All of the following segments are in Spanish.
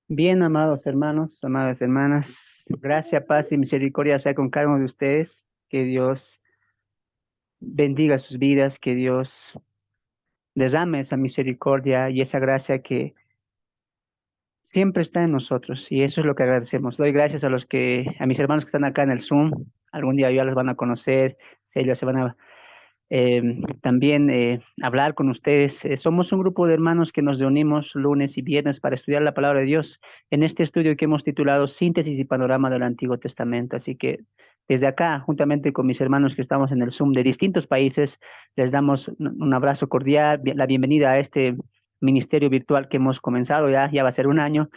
Bien, amados hermanos, amadas hermanas, gracia, paz y misericordia sea con cada uno de ustedes. Que Dios bendiga sus vidas, que Dios derrame esa misericordia y esa gracia que siempre está en nosotros. Y eso es lo que agradecemos. Doy gracias a mis hermanos que están acá en el Zoom. Algún día ya los van a conocer, si ellos se van a eh, también hablar con ustedes. Somos un grupo de hermanos que nos reunimos lunes y viernes para estudiar la palabra de Dios en este estudio que hemos titulado Síntesis y Panorama del Antiguo Testamento. Así que desde acá, juntamente con mis hermanos que estamos en el Zoom de distintos países, les damos un abrazo cordial, la bienvenida a este ministerio virtual que hemos comenzado, ya va a ser un año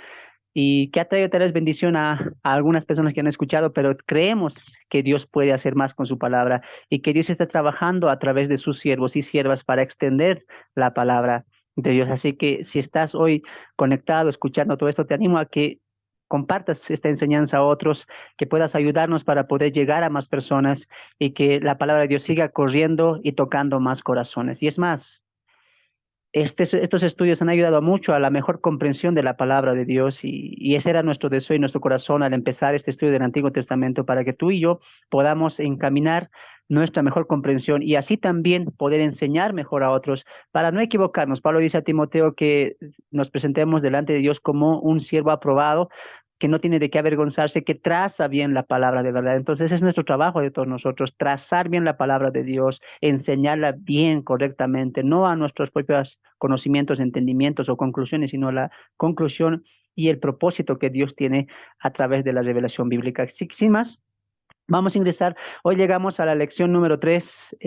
y que ha traído tal vez bendición a algunas personas que han escuchado, pero creemos que Dios puede hacer más con su palabra y que Dios está trabajando a través de sus siervos y siervas para extender la palabra de Dios. Así que si estás hoy conectado, escuchando todo esto, te animo a que compartas esta enseñanza a otros, que puedas ayudarnos para poder llegar a más personas y que la palabra de Dios siga corriendo y tocando más corazones. Y es más, estos estudios han ayudado mucho a la mejor comprensión de la palabra de Dios y ese era nuestro deseo y nuestro corazón al empezar este estudio del Antiguo Testamento para que tú y yo podamos encaminar nuestra mejor comprensión y así también poder enseñar mejor a otros para no equivocarnos. Pablo dice a Timoteo que nos presentemos delante de Dios como un siervo aprobado, que no tiene de qué avergonzarse, que traza bien la palabra de verdad. Entonces, ese es nuestro trabajo de todos nosotros, trazar bien la palabra de Dios, enseñarla bien, correctamente, no a nuestros propios conocimientos, entendimientos o conclusiones, sino la conclusión y el propósito que Dios tiene a través de la revelación bíblica. Sin más, vamos a ingresar. Hoy llegamos a la lección número 3.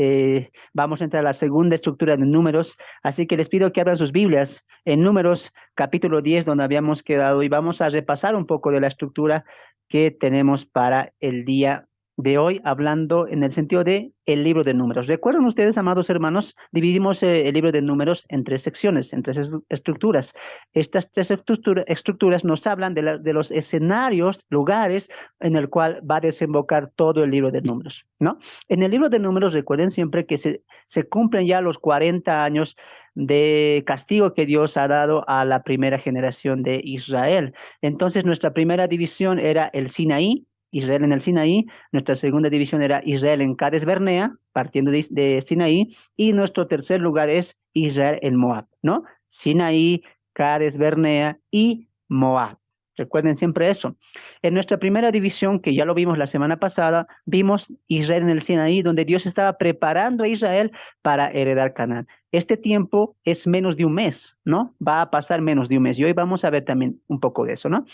Vamos a entrar a la segunda estructura de números. Así que les pido que abran sus Biblias en Números capítulo 10, donde habíamos quedado, y vamos a repasar un poco de la estructura que tenemos para el día de hoy, hablando en el sentido de el libro de números. ¿Recuerdan ustedes, amados hermanos? Dividimos el libro de números en tres secciones, en tres estructuras. Estas tres estructuras nos hablan de los escenarios, lugares en el cual va a desembocar todo el libro de números, ¿no? En el libro de números, recuerden siempre que se cumplen ya los 40 años de castigo que Dios ha dado a la primera generación de Israel. Entonces, nuestra primera división era el Sinaí, Israel en el Sinaí, nuestra segunda división era Israel en Cades Bernea, partiendo de Sinaí, y nuestro tercer lugar es Israel en Moab, ¿no? Sinaí, Cades Bernea y Moab. Recuerden siempre eso. En nuestra primera división, que ya lo vimos la semana pasada, vimos Israel en el Sinaí, donde Dios estaba preparando a Israel para heredar Canaán. Este tiempo es menos de un mes, ¿no? Va a pasar menos de un mes. Y hoy vamos a ver también un poco de eso, ¿no?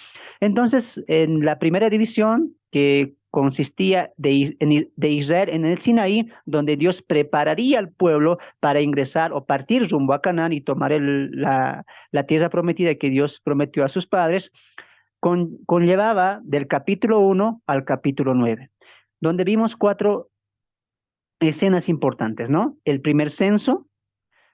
Entonces, en la primera división, que consistía de Israel en el Sinaí, donde Dios prepararía al pueblo para ingresar o partir rumbo a Canaán y tomar la tierra prometida que Dios prometió a sus padres, conllevaba del capítulo 1 al capítulo 9, donde vimos cuatro escenas importantes, ¿no? El primer censo,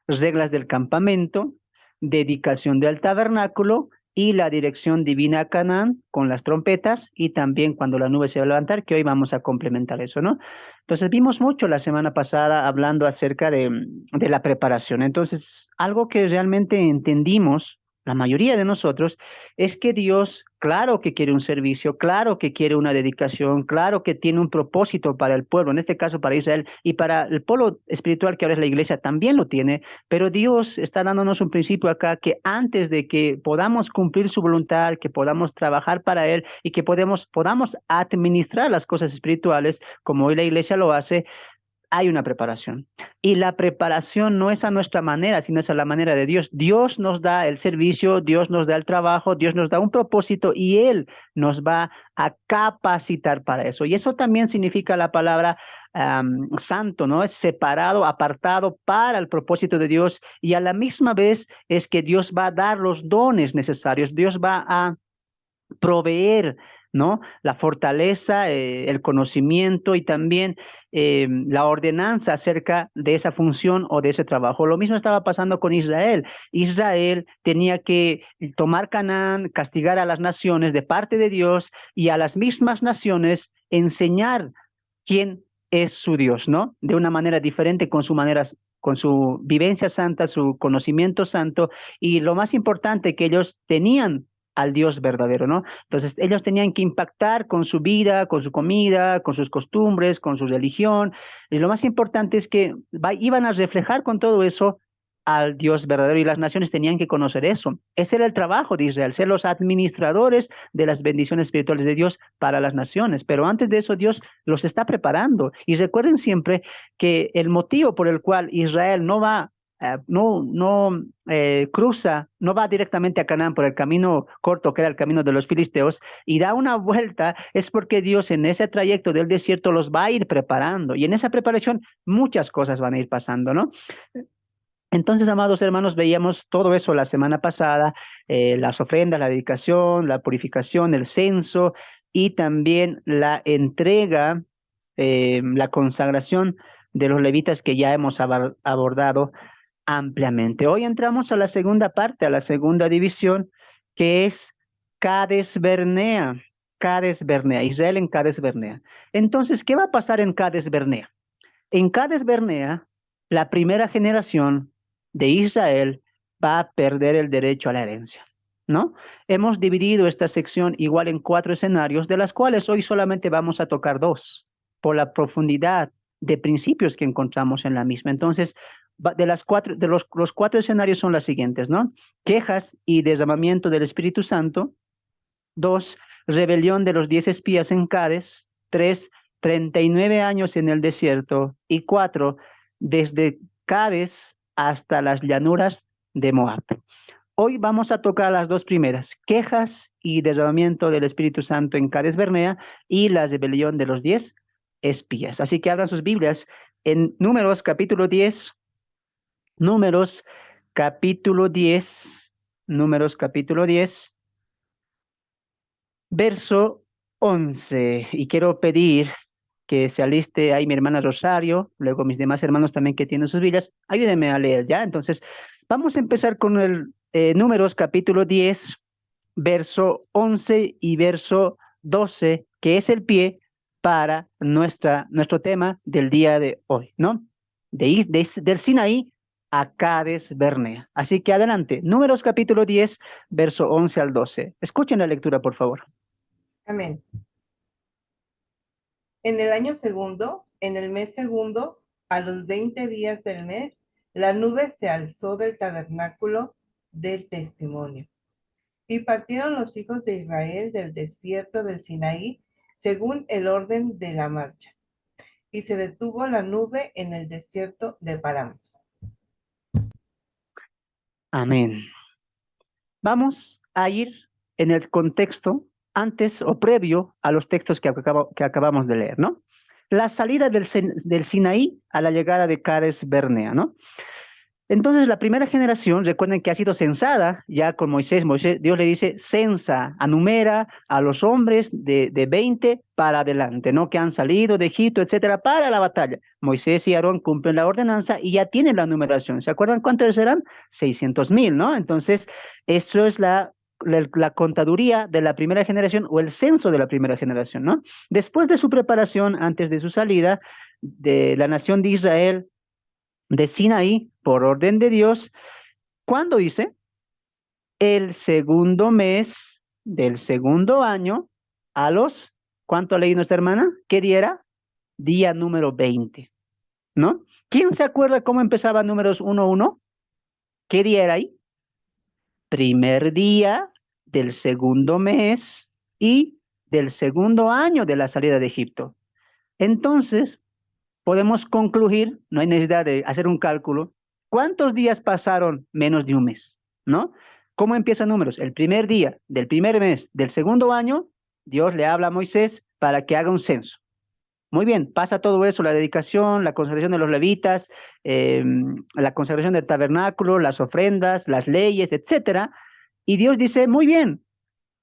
reglas del campamento, dedicación del tabernáculo y la dirección divina a Canaán con las trompetas y también cuando la nube se va a levantar, que hoy vamos a complementar eso, ¿no? Entonces vimos mucho la semana pasada hablando acerca de la preparación. Entonces, algo que realmente entendimos, la mayoría de nosotros, es que Dios, claro que quiere un servicio, claro que quiere una dedicación, claro que tiene un propósito para el pueblo, en este caso para Israel y para el pueblo espiritual que ahora es la iglesia, también lo tiene, pero Dios está dándonos un principio acá que antes de que podamos cumplir su voluntad, que podamos trabajar para Él y que podamos administrar las cosas espirituales, como hoy la iglesia lo hace, hay una preparación. Y la preparación no es a nuestra manera, sino es a la manera de Dios. Dios nos da el servicio, Dios nos da el trabajo, Dios nos da un propósito y Él nos va a capacitar para eso. Y eso también significa la palabra santo, ¿no? Es separado, apartado para el propósito de Dios y a la misma vez es que Dios va a dar los dones necesarios, Dios va a proveer, ¿no? La fortaleza, el conocimiento y también la ordenanza acerca de esa función o de ese trabajo. Lo mismo estaba pasando con Israel. Israel tenía que tomar Canaán, castigar a las naciones de parte de Dios y a las mismas naciones enseñar quién es su Dios, ¿no? De una manera diferente, con su vivencia santa, su conocimiento santo y lo más importante que ellos tenían al Dios verdadero, ¿no? Entonces, ellos tenían que impactar con su vida, con su comida, con sus costumbres, con su religión. Y lo más importante es que iban a reflejar con todo eso al Dios verdadero y las naciones tenían que conocer eso. Ese era el trabajo de Israel, ser los administradores de las bendiciones espirituales de Dios para las naciones. Pero antes de eso, Dios los está preparando. Y recuerden siempre que el motivo por el cual Israel no cruza, no va directamente a Canaán por el camino corto, que era el camino de los filisteos, y da una vuelta, es porque Dios en ese trayecto del desierto los va a ir preparando. Y en esa preparación muchas cosas van a ir pasando, ¿no? Entonces, amados hermanos, veíamos todo eso la semana pasada, las ofrendas, la dedicación, la purificación, el censo y también la entrega, la consagración de los levitas que ya hemos abordado ampliamente. Hoy entramos a la segunda parte, a la segunda división, que es Cades Bernea. Cades Bernea, Israel en Cades Bernea. Entonces, ¿qué va a pasar en Cades Bernea? En Cades Bernea, la primera generación de Israel va a perder el derecho a la herencia, ¿no? Hemos dividido esta sección igual en 4 escenarios, de las cuales hoy solamente vamos a tocar 2, por la profundidad de principios que encontramos en la misma. Entonces, los 4 escenarios son las siguientes, ¿no? Quejas y derramamiento del Espíritu Santo. 2, rebelión de los 10 espías en Cades. 3, 39 años en el desierto. Y 4, desde Cades hasta las llanuras de Moab. Hoy vamos a tocar las 2 primeras, quejas y derramamiento del Espíritu Santo en Cades Bernea y la rebelión de los 10 espías. Así que abran sus Biblias en Números capítulo 10, Números capítulo 10, Números capítulo 10, verso 11. Y quiero pedir que se aliste ahí mi hermana Rosario, luego mis demás hermanos también que tienen sus Biblias, ayúdenme a leer, ¿ya? Entonces, vamos a empezar con el Números capítulo 10, verso 11 y verso 12, que es el pie para nuestro tema del día de hoy, ¿no? Del Sinaí a Cades Bernea. Así que adelante, Números capítulo 10, verso 11 al 12. Escuchen la lectura, por favor. Amén. En el año segundo, en el mes segundo, a los 20 días del mes, la nube se alzó del tabernáculo del testimonio. Y partieron los hijos de Israel del desierto del Sinaí, según el orden de la marcha. Y se detuvo la nube en el desierto de Param. Amén. Vamos a ir en el contexto antes o previo a los textos que acabamos de leer, ¿no? La salida del Sinaí a la llegada de Cades Bernea, ¿no? Entonces, la primera generación, recuerden que ha sido censada ya con Moisés. Dios le dice, censa, anumera a los hombres de 20 para adelante, ¿no? Que han salido de Egipto, etcétera, para la batalla. Moisés y Aarón cumplen la ordenanza y ya tienen la numeración. ¿Se acuerdan cuántos eran? 600,000, ¿no? Entonces, eso es la contaduría de la primera generación o el censo de la primera generación, ¿no? Después de su preparación, antes de su salida de la nación de Israel, de Sinaí, por orden de Dios, ¿cuándo dice? El segundo mes del segundo año, a los, ¿cuánto leí nuestra hermana? ¿Qué día era? Día número 20, ¿no? ¿Quién se acuerda cómo empezaba números 1:1? ¿Qué día era ahí? Primer día del segundo mes y del segundo año de la salida de Egipto. Entonces, podemos concluir, no hay necesidad de hacer un cálculo, ¿cuántos días pasaron menos de un mes? ¿No? ¿Cómo empiezan números? El primer día del primer mes del segundo año, Dios le habla a Moisés para que haga un censo. Muy bien, pasa todo eso, la dedicación, la consagración de los levitas, la consagración del tabernáculo, las ofrendas, las leyes, etcétera. Y Dios dice, muy bien,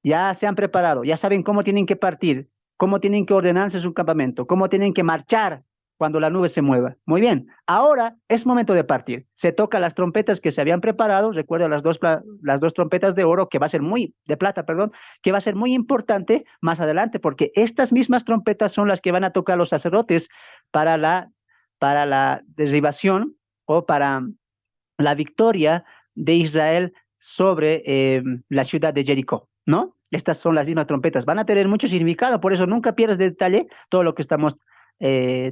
ya se han preparado, ya saben cómo tienen que partir, cómo tienen que ordenarse su campamento, cómo tienen que marchar cuando la nube se mueva. Muy bien, ahora es momento de partir. Se tocan las trompetas que se habían preparado, recuerda las dos trompetas de oro, que va a ser de plata, perdón, que va a ser muy importante más adelante, porque estas mismas trompetas son las que van a tocar los sacerdotes para la derribación o para la victoria de Israel sobre la ciudad de Jericó. ¿no? Estas son las mismas trompetas. Van a tener mucho significado, por eso nunca pierdas de detalle todo lo que estamos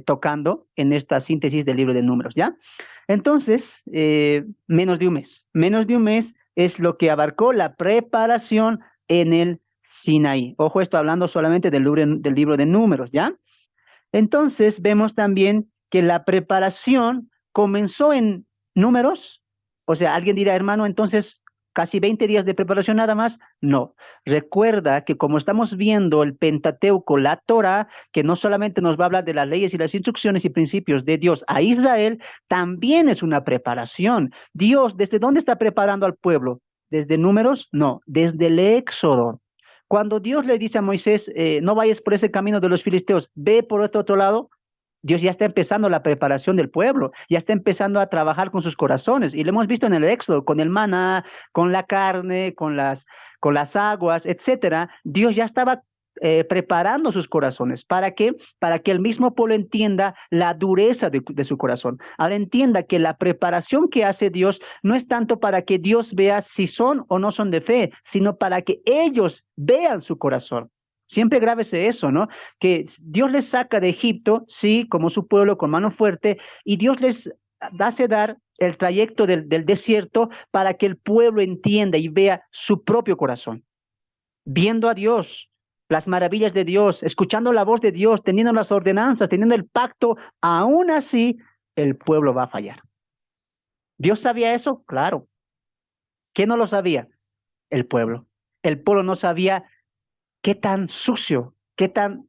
tocando en esta síntesis del libro de Números, ¿ya? Entonces, menos de un mes es lo que abarcó la preparación en el Sinaí. Ojo, esto hablando solamente del libro de Números, ¿ya? Entonces, vemos también que la preparación comenzó en Números. O sea, alguien dirá, hermano, entonces casi 20 días de preparación nada más. No, recuerda que como estamos viendo el Pentateuco, la Torah, que no solamente nos va a hablar de las leyes y las instrucciones y principios de Dios a Israel, también es una preparación. Dios, ¿desde dónde está preparando al pueblo? ¿Desde Números? No, desde el Éxodo. Cuando Dios le dice a Moisés, no vayas por ese camino de los filisteos, ve por este otro lado, Dios ya está empezando la preparación del pueblo, ya está empezando a trabajar con sus corazones. Y lo hemos visto en el Éxodo, con el maná, con la carne, con las aguas, etcétera. Dios ya estaba preparando sus corazones. ¿Para qué? Para que el mismo pueblo entienda la dureza de su corazón. Ahora entienda que la preparación que hace Dios no es tanto para que Dios vea si son o no son de fe, sino para que ellos vean su corazón. Siempre grábese eso, ¿no? Que Dios les saca de Egipto, sí, como su pueblo con mano fuerte, y Dios les hace dar el trayecto del desierto para que el pueblo entienda y vea su propio corazón, viendo a Dios, las maravillas de Dios, escuchando la voz de Dios, teniendo las ordenanzas, teniendo el pacto, aún así el pueblo va a fallar. ¿Dios sabía eso? Claro. ¿Quién no lo sabía? El pueblo. El pueblo no sabía qué tan sucio, qué tan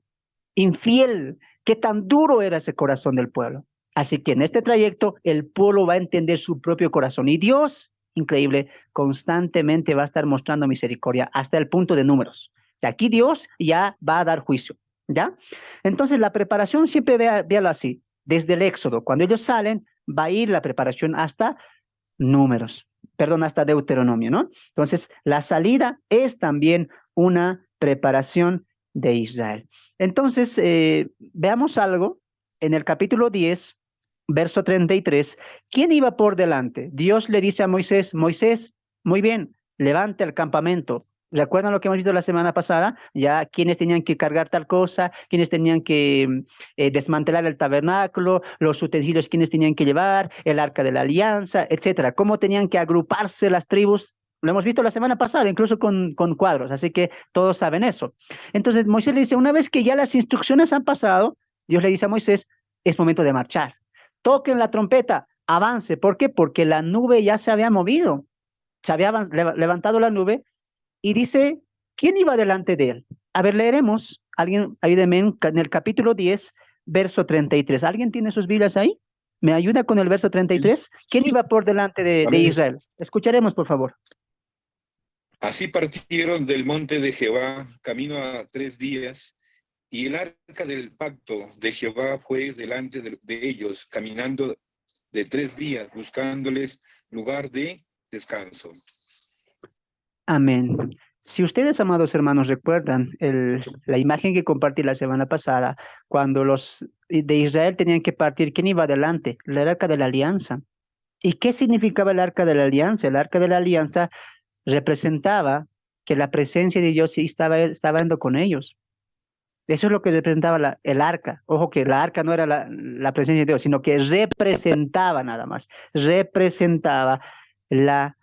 infiel, qué tan duro era ese corazón del pueblo. Así que en este trayecto el pueblo va a entender su propio corazón y Dios, increíble, constantemente va a estar mostrando misericordia hasta el punto de Números. O sea, aquí Dios ya va a dar juicio, ¿ya? Entonces la preparación siempre véalo así, desde el Éxodo, cuando ellos salen, va a ir la preparación hasta Números, perdón, hasta Deuteronomio, ¿no? Entonces la salida es también una preparación de Israel. Entonces, veamos algo en el capítulo 10, verso 33. ¿Quién iba por delante? Dios le dice a Moisés, Moisés, muy bien, levante el campamento. ¿Recuerdan lo que hemos visto la semana pasada? Ya quienes tenían que cargar tal cosa, quienes tenían que desmantelar el tabernáculo, los utensilios quienes tenían que llevar, el arca de la alianza, etcétera. Cómo tenían que agruparse las tribus. Lo hemos visto la semana pasada, incluso con cuadros, así que todos saben eso. Entonces Moisés le dice, una vez que ya las instrucciones han pasado, Dios le dice a Moisés, es momento de marchar. Toquen la trompeta, avance. ¿Por qué? Porque la nube ya se había movido, se había levantado la nube y dice, ¿quién iba delante de él? A ver, leeremos, alguien, ayúdeme en el capítulo 10, verso 33. ¿Alguien tiene sus Biblias ahí? ¿Me ayuda con el verso 33? ¿Quién iba por delante de Israel? Escucharemos, por favor. Así partieron del monte de Jehová, camino a 3 días, y el arca del pacto de Jehová fue delante de ellos, caminando de 3 días, buscándoles lugar de descanso. Amén. Si ustedes, amados hermanos, recuerdan la imagen que compartí la semana pasada, cuando los de Israel tenían que partir, ¿quién iba adelante? El arca de la alianza. ¿Y qué significaba el arca de la alianza? El arca de la alianza representaba que la presencia de Dios sí estaba yendo con ellos. Eso es lo que representaba el arca. Ojo que la arca no era la presencia de Dios, sino que representaba nada más. Representaba la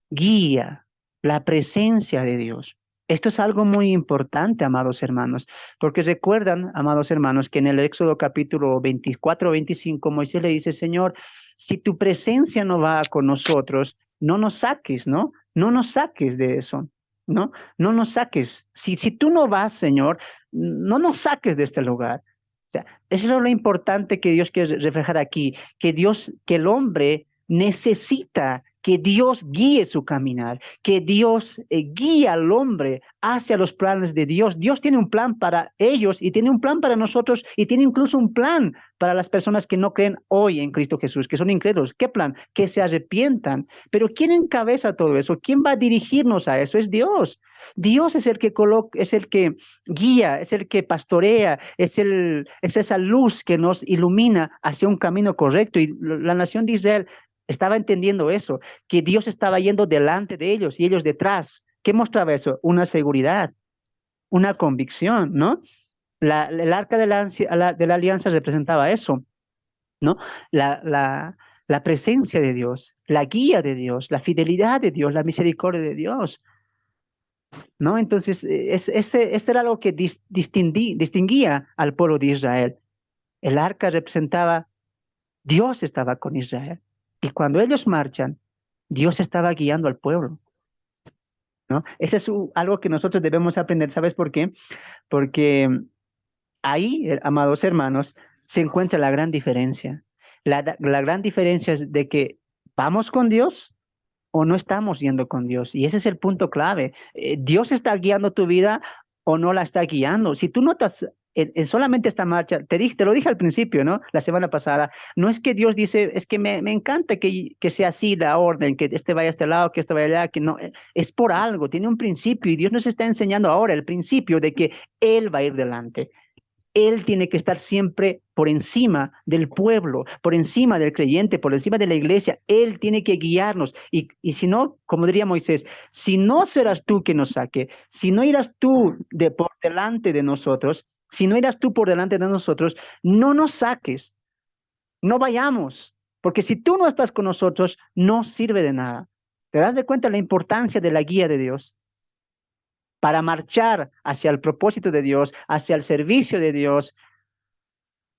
guía, la presencia de Dios. Esto es algo muy importante, amados hermanos, porque recuerdan, amados hermanos, que en el Éxodo capítulo 24, 25, Moisés le dice, Señor, si tu presencia no va con nosotros, no nos saques, ¿no? No nos saques de eso, ¿no? No nos saques. Si tú no vas, Señor, no nos saques de este lugar. O sea, eso es lo importante que Dios quiere reflejar aquí, que el hombre necesita que Dios guíe su caminar, que Dios guíe al hombre hacia los planes de Dios. Dios tiene un plan para ellos y tiene un plan para nosotros y tiene incluso un plan para las personas que no creen hoy en Cristo Jesús, que son incrédulos. ¿Qué plan? Que se arrepientan. Pero ¿quién encabeza todo eso? ¿Quién va a dirigirnos a eso? Es Dios. Dios es el que es el que guía, es el que pastorea, es esa luz que nos ilumina hacia un camino correcto. Y la nación de Israel estaba entendiendo eso, que Dios estaba yendo delante de ellos y ellos detrás. ¿Qué mostraba eso? Una seguridad, una convicción, ¿no? El arca de la alianza representaba eso, ¿no? La, la, la presencia de Dios, la guía de Dios, la fidelidad de Dios, la misericordia de Dios, ¿no? Entonces, este era algo que distinguía al pueblo de Israel. El arca representaba, Dios estaba con Israel. Y cuando ellos marchan, Dios estaba guiando al pueblo, ¿no? Ese es algo que nosotros debemos aprender. ¿Sabes por qué? Porque ahí, amados hermanos, se encuentra la gran diferencia. La gran diferencia es de que vamos con Dios o no estamos yendo con Dios. Y ese es el punto clave. ¿Dios está guiando tu vida o no la está guiando? Si tú notas en solamente esta marcha, te lo dije al principio, ¿no? La semana pasada, no es que Dios dice, es que me encanta que sea así la orden, que este vaya a este lado, que este vaya allá, que no, es por algo, tiene un principio y Dios nos está enseñando ahora el principio de que Él va a ir delante. Él tiene que estar siempre por encima del pueblo, por encima del creyente, por encima de la iglesia. Él tiene que guiarnos. Y si no, como diría Moisés, si no serás tú que nos saque, si no irás tú por delante de nosotros, si no irás tú por delante de nosotros, no nos saques, no vayamos. Porque si tú no estás con nosotros, no sirve de nada. ¿Te das de cuenta la importancia de la guía de Dios? Para marchar hacia el propósito de Dios, hacia el servicio de Dios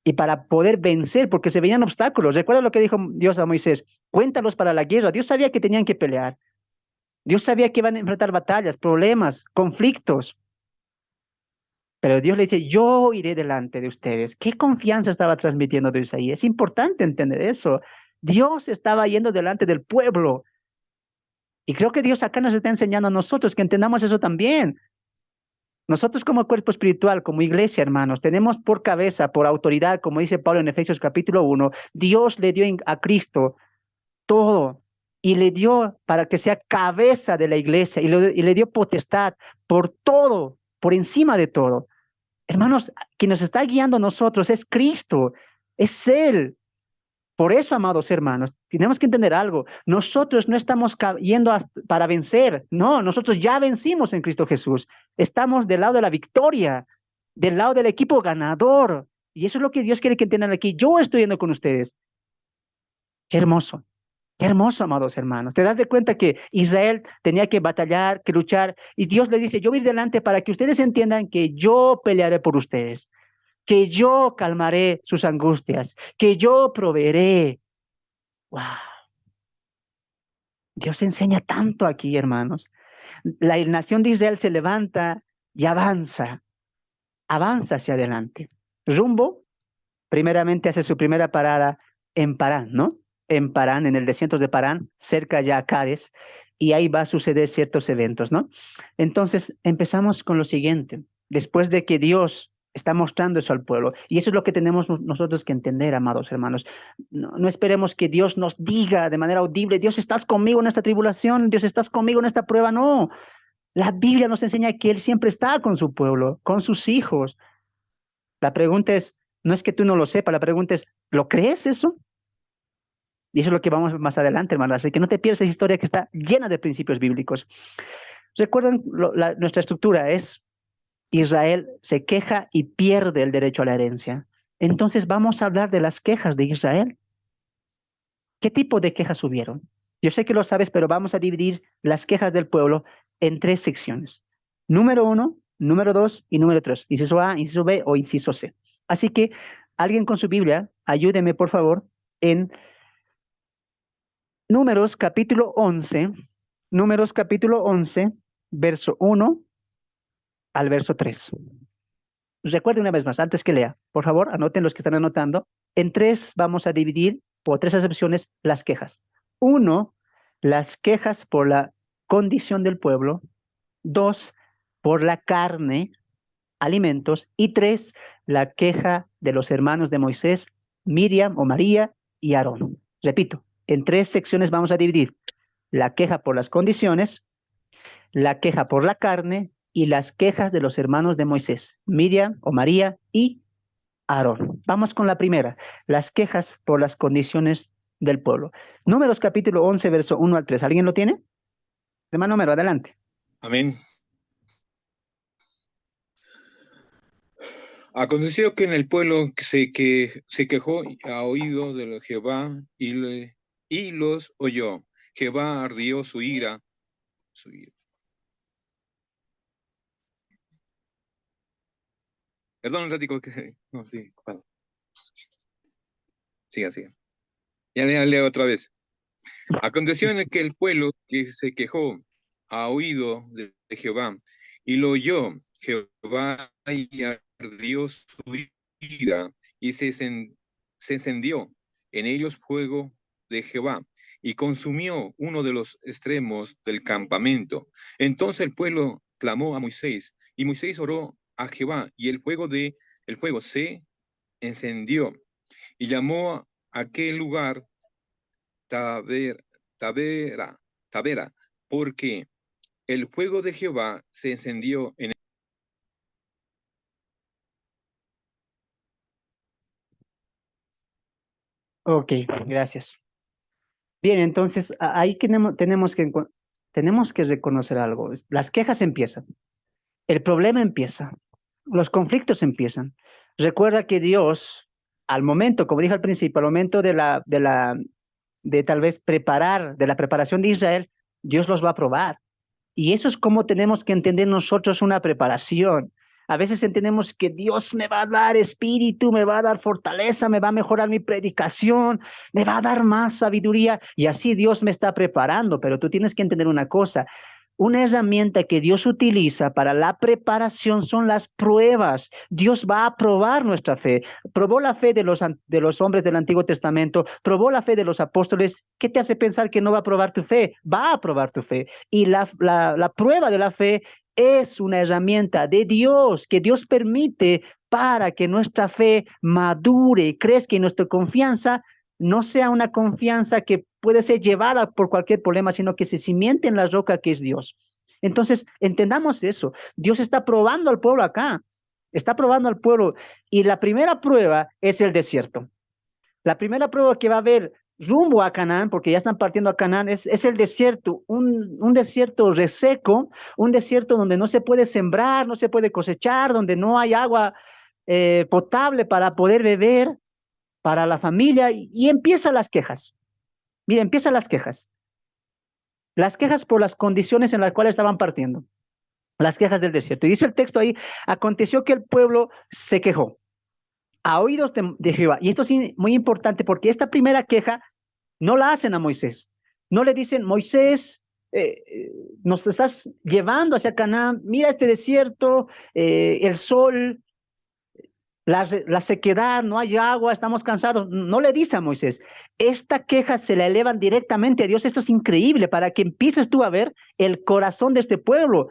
y para poder vencer, porque se venían obstáculos. Recuerda lo que dijo Dios a Moisés, cuéntalos para la guerra. Dios sabía que tenían que pelear. Dios sabía que iban a enfrentar batallas, problemas, conflictos. Pero Dios le dice, yo iré delante de ustedes. ¿Qué confianza estaba transmitiendo Dios ahí? Es importante entender eso. Dios estaba yendo delante del pueblo. Y creo que Dios acá nos está enseñando a nosotros que entendamos eso también. Nosotros como cuerpo espiritual, como iglesia, hermanos, tenemos por cabeza, por autoridad, como dice Pablo en Efesios capítulo 1, Dios le dio a Cristo todo y le dio para que sea cabeza de la iglesia y le dio potestad por todo, por encima de todo. Hermanos, quien nos está guiando a nosotros es Cristo, es Él. Por eso, amados hermanos, tenemos que entender algo. Nosotros no estamos yendo para vencer. No, nosotros ya vencimos en Cristo Jesús. Estamos del lado de la victoria, del lado del equipo ganador. Y eso es lo que Dios quiere que entiendan aquí. Yo estoy yendo con ustedes. Qué hermoso, amados hermanos. Te das de cuenta que Israel tenía que batallar, que luchar. Y Dios le dice, yo voy a ir delante para que ustedes entiendan que yo pelearé por ustedes, que yo calmaré sus angustias, que yo proveeré. Wow. Dios enseña tanto aquí, hermanos. La nación de Israel se levanta y avanza hacia adelante. Rumbo, primeramente hace su primera parada en Parán, ¿no? En Parán, en el desierto de Parán, cerca ya a Cádiz, y ahí va a suceder ciertos eventos, ¿no? Entonces, empezamos con lo siguiente. Después de que Dios está mostrando eso al pueblo, y eso es lo que tenemos nosotros que entender, amados hermanos. No esperemos que Dios nos diga de manera audible, Dios, estás conmigo en esta tribulación, Dios, estás conmigo en esta prueba. No, la Biblia nos enseña que Él siempre está con su pueblo, con sus hijos. La pregunta es, no es que tú no lo sepas, la pregunta es, ¿lo crees eso? Y eso es lo que vamos más adelante, hermanos. Así que no te pierdas esa historia que está llena de principios bíblicos. Recuerden, nuestra estructura es Israel se queja y pierde el derecho a la herencia. Entonces vamos a hablar de las quejas de Israel. ¿Qué tipo de quejas hubieron? Yo sé que lo sabes, pero vamos a dividir las quejas del pueblo en 3 secciones. Número 1, número 2 y número 3. Inciso A, inciso B o inciso C. Así que alguien con su Biblia, ayúdeme por favor en Números capítulo 11, verso 1 al verso 3. Recuerden una vez más, antes que lea, por favor, anoten los que están anotando. En 3 vamos a dividir, por 3 acepciones, las quejas. 1, las quejas por la condición del pueblo. 2, por la carne, alimentos. Y 3, la queja de los hermanos de Moisés, Miriam o María y Aarón. Repito, en 3 secciones vamos a dividir la queja por las condiciones, la queja por la carne y las quejas de los hermanos de Moisés, Miriam o María y Aarón. Vamos con la primera, las quejas por las condiciones del pueblo. Números capítulo 11, verso 1 al 3. ¿Alguien lo tiene? Hermano Número, adelante. Amén. Aconteció que en el pueblo se quejó a oído de Jehová y los oyó. Jehová ardió su ira. Perdón un ratico que... No, sí, perdón. Siga, siga. Ya leo otra vez. Aconteció en que el pueblo que se quejó a oído de Jehová y lo oyó Jehová y ardió su ira y se encendió en ellos fuego de Jehová y consumió uno de los extremos del campamento. Entonces el pueblo clamó a Moisés y Moisés oró a Jehová y el fuego se encendió y llamó a aquel lugar Tabera, porque el fuego de Jehová se encendió en Ok, gracias. Bien, entonces ahí tenemos que reconocer algo. Las quejas empiezan, el problema empieza, los conflictos empiezan. Recuerda que Dios, al momento, como dije al principio, al momento de tal vez de la preparación de Israel, Dios los va a probar. Y eso es como tenemos que entender nosotros una preparación. A veces entendemos que Dios me va a dar espíritu, me va a dar fortaleza, me va a mejorar mi predicación, me va a dar más sabiduría y así Dios me está preparando. Pero tú tienes que entender una cosa, una herramienta que Dios utiliza para la preparación son las pruebas. Dios va a probar nuestra fe. Probó la fe de los hombres del Antiguo Testamento, probó la fe de los apóstoles. ¿Qué te hace pensar que no va a probar tu fe? Va a probar tu fe. Y la prueba de la fe es una herramienta de Dios que Dios permite para que nuestra fe madure y crezca y nuestra confianza no sea una confianza que puede ser llevada por cualquier problema, sino que se cimiente en la roca que es Dios. Entonces, entendamos eso. Dios está probando al pueblo acá, está probando al pueblo y la primera prueba es el desierto. La primera prueba que va a haber rumbo a Canaán, porque ya están partiendo a Canaán, es el desierto, un desierto reseco, un desierto donde no se puede sembrar, no se puede cosechar, donde no hay agua potable para poder beber para la familia y empiezan las quejas. Mira, empiezan las quejas. Las quejas por las condiciones en las cuales estaban partiendo. Las quejas del desierto. Y dice el texto ahí, aconteció que el pueblo se quejó a oídos de Jehová. Y esto es muy importante porque esta primera queja no la hacen a Moisés. No le dicen, Moisés, nos estás llevando hacia Canaán, mira este desierto, el sol, la sequedad, no hay agua, estamos cansados. No le dice a Moisés. Esta queja se la elevan directamente a Dios. Esto es increíble para que empieces tú a ver el corazón de este pueblo.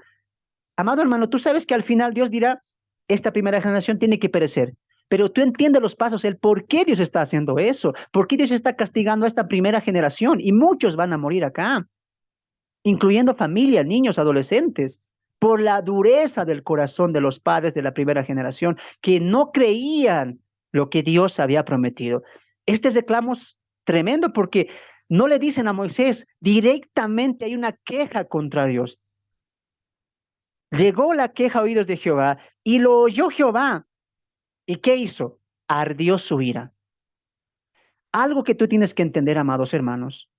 Amado hermano, tú sabes que al final Dios dirá, esta primera generación tiene que perecer. Pero tú entiendes los pasos, el por qué Dios está haciendo eso, por qué Dios está castigando a esta primera generación y muchos van a morir acá, incluyendo familias, niños, adolescentes, por la dureza del corazón de los padres de la primera generación que no creían lo que Dios había prometido. Este reclamo es tremendo porque no le dicen a Moisés, directamente hay una queja contra Dios. Llegó la queja a oídos de Jehová y lo oyó Jehová. ¿Y qué hizo? Ardió su ira. Algo que tú tienes que entender, amados hermanos,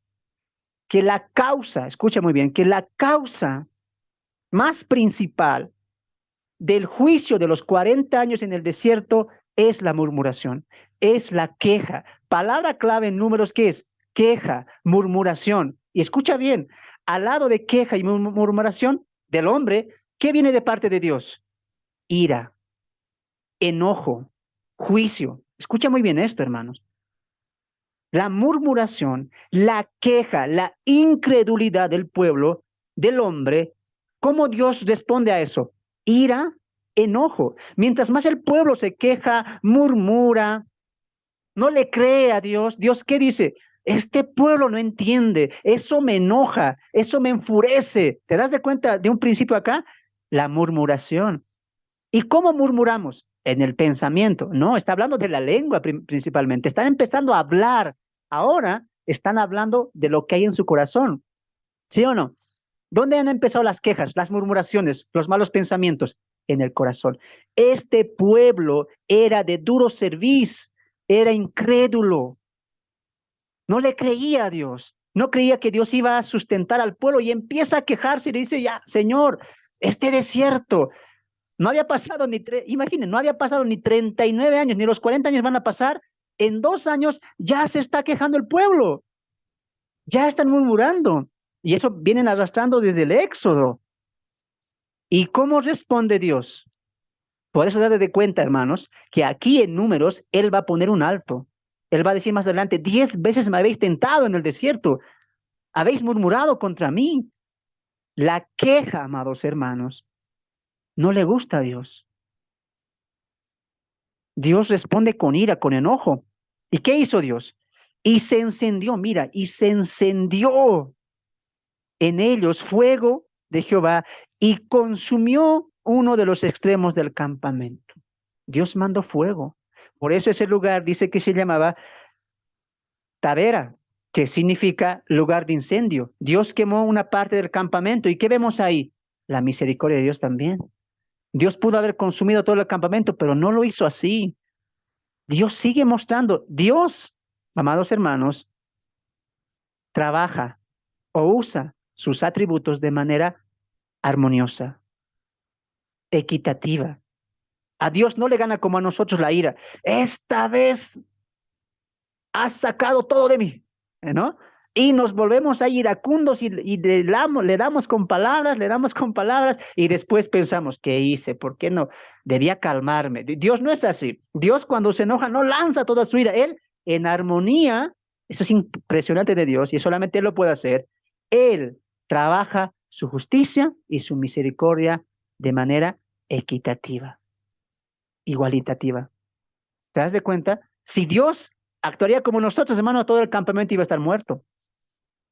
que la causa, escucha muy bien, que la causa más principal del juicio de los 40 años en el desierto es la murmuración, es la queja. Palabra clave en Números, ¿qué es? Queja, murmuración. Y escucha bien, al lado de queja y murmuración del hombre, ¿qué viene de parte de Dios? Ira, enojo, juicio. Escucha muy bien esto, hermanos. La murmuración, la queja, la incredulidad del pueblo, del hombre, ¿cómo Dios responde a eso? Ira, enojo. Mientras más el pueblo se queja, murmura, no le cree a Dios, ¿Dios qué dice? Este pueblo no entiende, eso me enoja, eso me enfurece. ¿Te das de cuenta de un principio acá? La murmuración. ¿Y cómo murmuramos? En el pensamiento. No, está hablando de la lengua principalmente. Están empezando a hablar. Ahora están hablando de lo que hay en su corazón. ¿Sí o no? ¿Dónde han empezado las quejas, las murmuraciones, los malos pensamientos? En el corazón. Este pueblo era de duro cerviz, era incrédulo, no le creía a Dios, no creía que Dios iba a sustentar al pueblo y empieza a quejarse y le dice, ya, Señor, este desierto, no había pasado imaginen, no había pasado ni 39 años, ni los 40 años van a pasar, en 2 años ya se está quejando el pueblo, ya están murmurando, y eso vienen arrastrando desde el Éxodo. ¿Y cómo responde Dios? Por eso date de cuenta, hermanos, que aquí en Números Él va a poner un alto. Él va a decir más adelante, 10 veces me habéis tentado en el desierto, habéis murmurado contra mí. La queja, amados hermanos, no le gusta a Dios. Dios responde con ira, con enojo. ¿Y qué hizo Dios? Y se encendió, mira, y se encendió en ellos fuego de Jehová y consumió uno de los extremos del campamento. Dios mandó fuego. Por eso ese lugar dice que se llamaba Tavera, que significa lugar de incendio. Dios quemó una parte del campamento. ¿Y qué vemos ahí? La misericordia de Dios también. Dios pudo haber consumido todo el campamento, pero no lo hizo así. Dios sigue mostrando. Dios, amados hermanos, trabaja o usa sus atributos de manera armoniosa, equitativa. A Dios no le gana como a nosotros la ira. Esta vez has sacado todo de mí, ¿no? Y nos volvemos a iracundos y le damos con palabras, y después pensamos, ¿qué hice? ¿Por qué no? Debía calmarme. Dios no es así. Dios cuando se enoja no lanza toda su ira. Él en armonía, eso es impresionante de Dios y solamente Él lo puede hacer. Él trabaja su justicia y su misericordia de manera equitativa, igualitativa. ¿Te das de cuenta? Si Dios actuaría como nosotros, hermano, todo el campamento iba a estar muerto.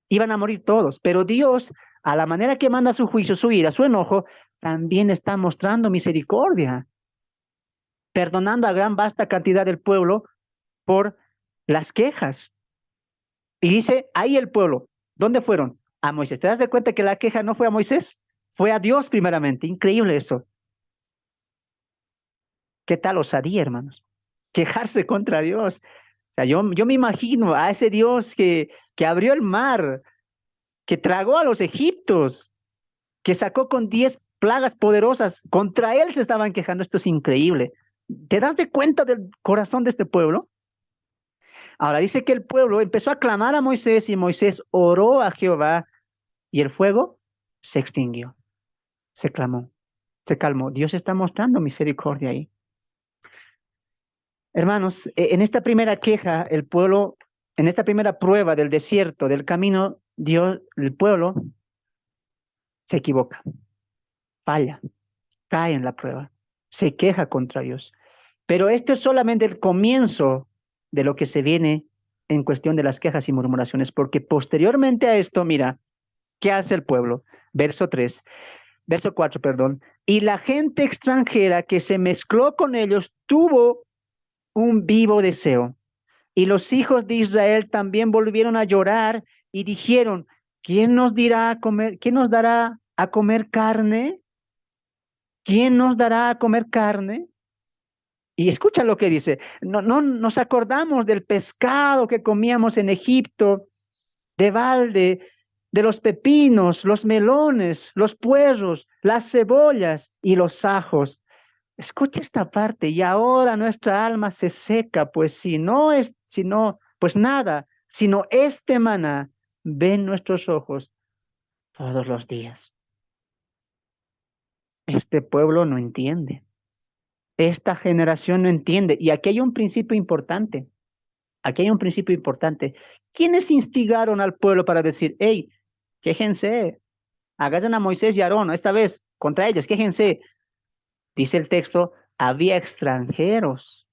Iban a morir todos. Pero Dios, a la manera que manda su juicio, su ira, su enojo, también está mostrando misericordia, perdonando a gran vasta cantidad del pueblo por las quejas. Y dice, ahí el pueblo, ¿dónde fueron? A Moisés. ¿Te das de cuenta que la queja no fue a Moisés? Fue a Dios primeramente. Increíble eso. ¿Qué tal osadía, hermanos? Quejarse contra Dios. O sea, yo me imagino a ese Dios que abrió el mar, que tragó a los egipcios, que sacó con 10 plagas poderosas. Contra él se estaban quejando. Esto es increíble. ¿Te das de cuenta del corazón de este pueblo? Ahora dice que el pueblo empezó a clamar a Moisés y Moisés oró a Jehová y el fuego se extinguió. Se clamó, se calmó. Dios está mostrando misericordia ahí. Hermanos, en esta primera queja, el pueblo, en esta primera prueba del desierto, del camino, Dios, el pueblo se equivoca, falla, cae en la prueba, se queja contra Dios. Pero esto es solamente el comienzo de lo que se viene en cuestión de las quejas y murmuraciones, porque posteriormente a esto, mira, ¿qué hace el pueblo? Verso 4, perdón. Y la gente extranjera que se mezcló con ellos tuvo un vivo deseo. Y los hijos de Israel también volvieron a llorar y dijeron, ¿quién nos dirá a comer, quién nos dará a comer carne? ¿Quién nos dará a comer carne? Y escucha lo que dice, no nos acordamos del pescado que comíamos en Egipto, de balde, de los pepinos, los melones, los puerros, las cebollas y los ajos. Escucha esta parte, y ahora nuestra alma se seca, pues pues nada, sino este maná ven nuestros ojos todos los días. Este pueblo no entiende. Esta generación no entiende. Y aquí hay un principio importante. Aquí hay un principio importante. ¿Quiénes instigaron al pueblo para decir, hey, quéjense, hagan a Moisés y a Aarón, esta vez contra ellos, quéjense? Dice el texto, había extranjeros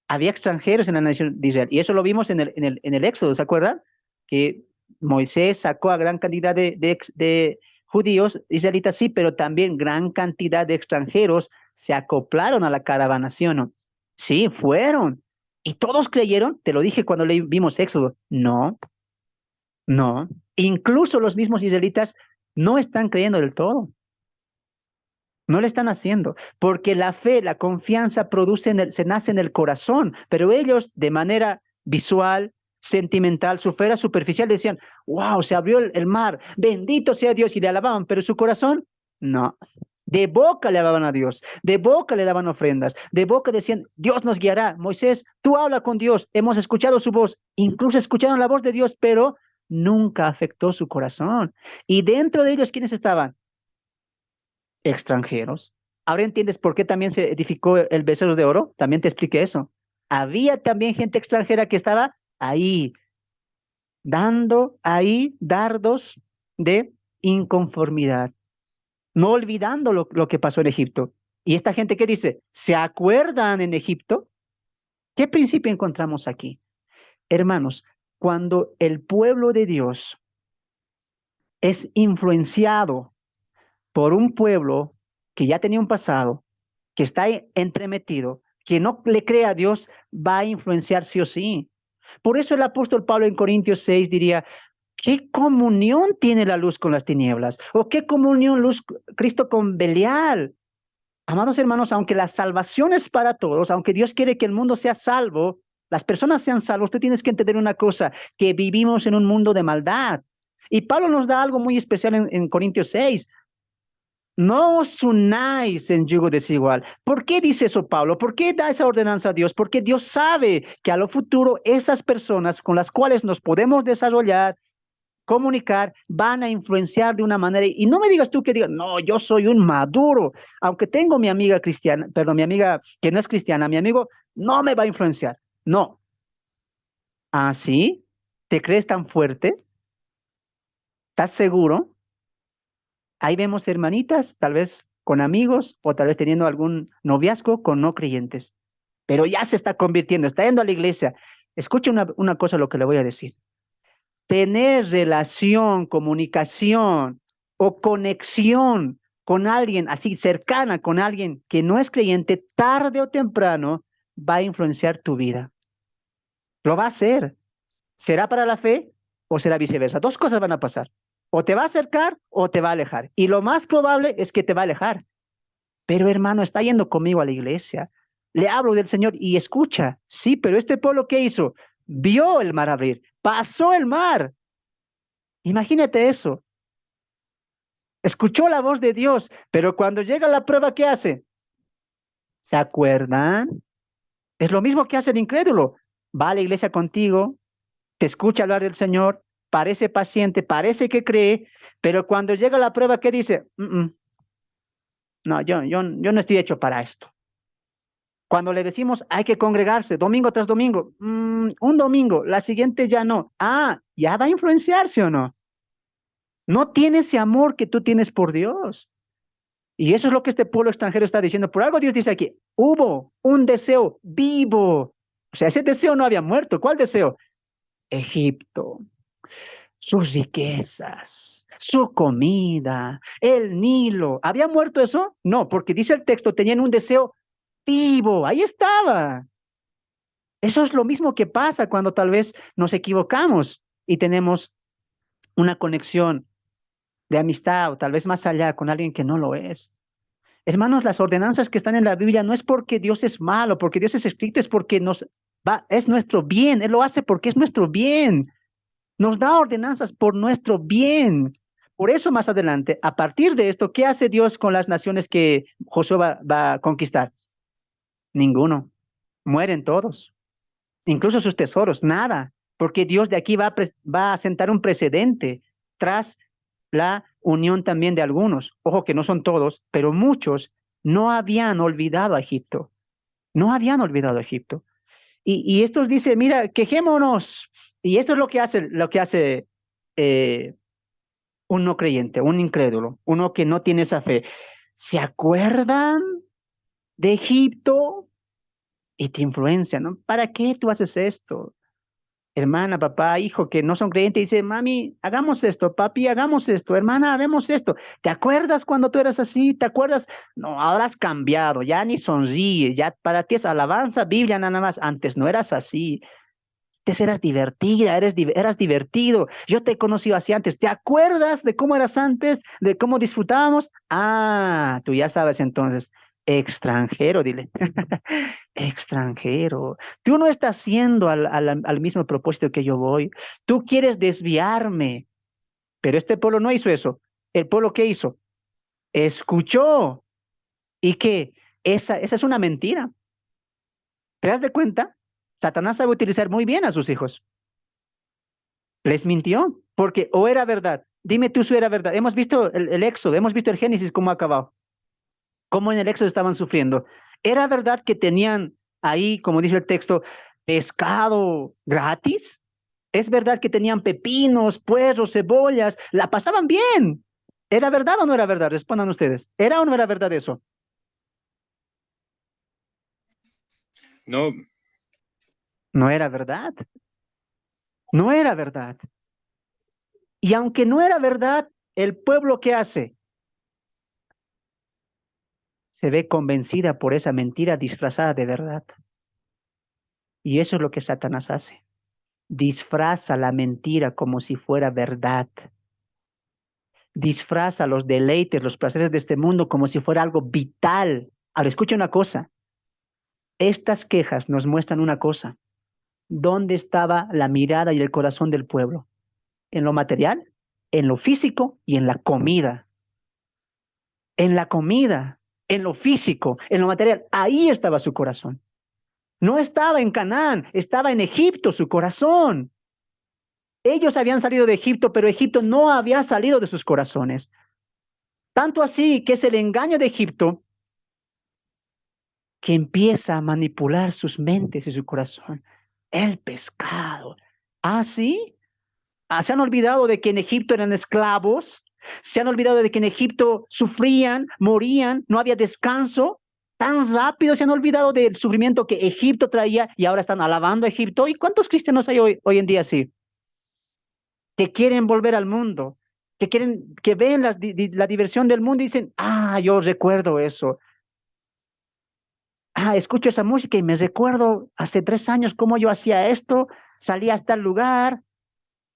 en la nación de Israel. Y eso lo vimos en el Éxodo, ¿se acuerdan? Que Moisés sacó a gran cantidad de judíos, israelitas, sí, pero también gran cantidad de extranjeros se acoplaron a la caravana, ¿sí o no? Sí, fueron. ¿Y todos creyeron? Te lo dije cuando vimos Éxodo. No, no. Incluso los mismos israelitas no están creyendo del todo. No le están haciendo, porque la fe, la confianza se nace en el corazón, pero ellos de manera visual, sentimental, su fe era superficial, decían, wow, se abrió el mar, bendito sea Dios, y le alababan, pero su corazón, no. De boca le alababan a Dios, de boca le daban ofrendas, de boca decían, Dios nos guiará. Moisés, tú habla con Dios, hemos escuchado su voz, incluso escucharon la voz de Dios, pero nunca afectó su corazón. Y dentro de ellos, ¿quiénes estaban? Extranjeros. Ahora entiendes por qué también se edificó el becerro de oro. También te expliqué eso. Había también gente extranjera que estaba ahí, dando ahí dardos de inconformidad, no olvidando lo que pasó en Egipto. Y esta gente que dice, ¿se acuerdan en Egipto? ¿Qué principio encontramos aquí? Hermanos, cuando el pueblo de Dios es influenciado por un pueblo que ya tenía un pasado, que está entremetido, que no le cree a Dios, va a influenciar sí o sí. Por eso el apóstol Pablo en Corintios 6 diría, ¿qué comunión tiene la luz con las tinieblas? ¿O qué comunión luz Cristo con Belial? Amados hermanos, aunque la salvación es para todos, aunque Dios quiere que el mundo sea salvo, las personas sean salvos, tú tienes que entender una cosa, que vivimos en un mundo de maldad. Y Pablo nos da algo muy especial en Corintios 6. No os unáis en yugo desigual. ¿Por qué dice eso Pablo? ¿Por qué da esa ordenanza a Dios? Porque Dios sabe que a lo futuro esas personas con las cuales nos podemos desarrollar, comunicar, van a influenciar de una manera. Y no me digas tú que digas, no, yo soy un maduro. Aunque tengo mi amiga cristiana, perdón, mi amiga que no es cristiana, mi amigo no me va a influenciar. No. ¿Ah, sí? ¿Te crees tan fuerte? ¿Estás seguro? Ahí vemos hermanitas, tal vez con amigos o tal vez teniendo algún noviazgo con no creyentes, pero ya se está convirtiendo, está yendo a la iglesia. Escuche una cosa lo que le voy a decir. Tener relación, comunicación o conexión con alguien así cercana, con alguien que no es creyente, tarde o temprano va a influenciar tu vida. Lo va a hacer. ¿Será para la fe o será viceversa? Dos cosas van a pasar. O te va a acercar o te va a alejar. Y lo más probable es que te va a alejar. Pero hermano, está yendo conmigo a la iglesia. Le hablo del Señor y escucha. Sí, pero este pueblo, ¿qué hizo? Vio el mar abrir. Pasó el mar. Imagínate eso. Escuchó la voz de Dios. Pero cuando llega la prueba, ¿qué hace? ¿Se acuerdan? Es lo mismo que hace el incrédulo. Va a la iglesia contigo, te escucha hablar del Señor, parece paciente, parece que cree, pero cuando llega la prueba, ¿qué dice? No, yo no estoy hecho para esto. Cuando le decimos hay que congregarse domingo tras domingo, un domingo, la siguiente ya no. Ah, ya va a influenciarse o no. No tiene ese amor que tú tienes por Dios. Y eso es lo que este pueblo extranjero está diciendo. Por algo Dios dice aquí, hubo un deseo vivo. O sea, ese deseo no había muerto. ¿Cuál deseo? Egipto, sus riquezas, su comida, el Nilo. ¿Había muerto eso? No, porque dice el texto, tenían un deseo vivo, ahí estaba. Eso es lo mismo que pasa cuando tal vez nos equivocamos y tenemos una conexión de amistad o tal vez más allá con alguien que no lo es. Hermanos, las ordenanzas que están en la Biblia no es porque Dios es malo, porque Dios es estricto, es porque es nuestro bien. Él lo hace porque es nuestro bien. Nos da ordenanzas por nuestro bien. Por eso más adelante, a partir de esto, ¿qué hace Dios con las naciones que Josué va a conquistar? Ninguno. Mueren todos. Incluso sus tesoros, nada. Porque Dios de aquí va a sentar un precedente tras la unión también de algunos. Ojo que no son todos, pero muchos no habían olvidado a Egipto. No habían olvidado a Egipto. Y estos dicen, mira, quejémonos. Y esto es lo que hace un no creyente, un incrédulo, uno que no tiene esa fe. ¿Se acuerdan de Egipto? Y te influencia, ¿no? ¿Para qué tú haces esto? Hermana, papá, hijo, que no son creyentes, dice, mami, hagamos esto, papi, hagamos esto, hermana, haremos esto. ¿Te acuerdas cuando tú eras así? ¿Te acuerdas? No, ahora has cambiado, ya ni sonríe, ya para ti es alabanza, Biblia nada más. Antes no eras así. antes eras divertida, eras divertido. Yo te he conocido así antes. ¿Te acuerdas de cómo eras antes? ¿De cómo disfrutábamos? Ah, tú ya sabes entonces. Extranjero, dile. Extranjero. Tú no estás haciendo al mismo propósito que yo voy. Tú quieres desviarme. Pero este pueblo no hizo eso. ¿El pueblo qué hizo? Escuchó. ¿Y qué? Esa es una mentira. ¿Te das de cuenta? Satanás sabe utilizar muy bien a sus hijos. Les mintió, porque o era verdad. Dime tú si era verdad. Hemos visto el Éxodo, hemos visto el Génesis cómo ha acabado. Cómo en el Éxodo estaban sufriendo. Era verdad que tenían ahí, como dice el texto, pescado gratis. Es verdad que tenían pepinos, puerros, cebollas. La pasaban bien. ¿Era verdad o no era verdad? Respondan ustedes. ¿Era o no era verdad eso? No, No era verdad. No era verdad. Y aunque no era verdad, el pueblo ¿qué hace? Se ve convencida por esa mentira disfrazada de verdad. Y eso es lo que Satanás hace. Disfraza la mentira como si fuera verdad. Disfraza los deleites, los placeres de este mundo como si fuera algo vital. Ahora, escucha una cosa. Estas quejas nos muestran una cosa. ¿Dónde estaba la mirada y el corazón del pueblo? ¿En lo material, en lo físico y en la comida? En la comida, en lo físico, en lo material. Ahí estaba su corazón. No estaba en Canaán, estaba en Egipto su corazón. Ellos habían salido de Egipto, pero Egipto no había salido de sus corazones. Tanto así que es el engaño de Egipto que empieza a manipular sus mentes y su corazón. El pescado. ¿Ah, sí? Ah, ¿se han olvidado de que en Egipto eran esclavos? ¿Se han olvidado de que en Egipto sufrían, morían, no había descanso? Tan rápido se han olvidado del sufrimiento que Egipto traía y ahora están alabando a Egipto. ¿Y cuántos cristianos hay hoy en día así? Que quieren volver al mundo, que quieren, que ven la diversión del mundo y dicen, ah, yo recuerdo eso. Ah, escucho esa música y me recuerdo hace 3 años cómo yo hacía esto, salía hasta el lugar.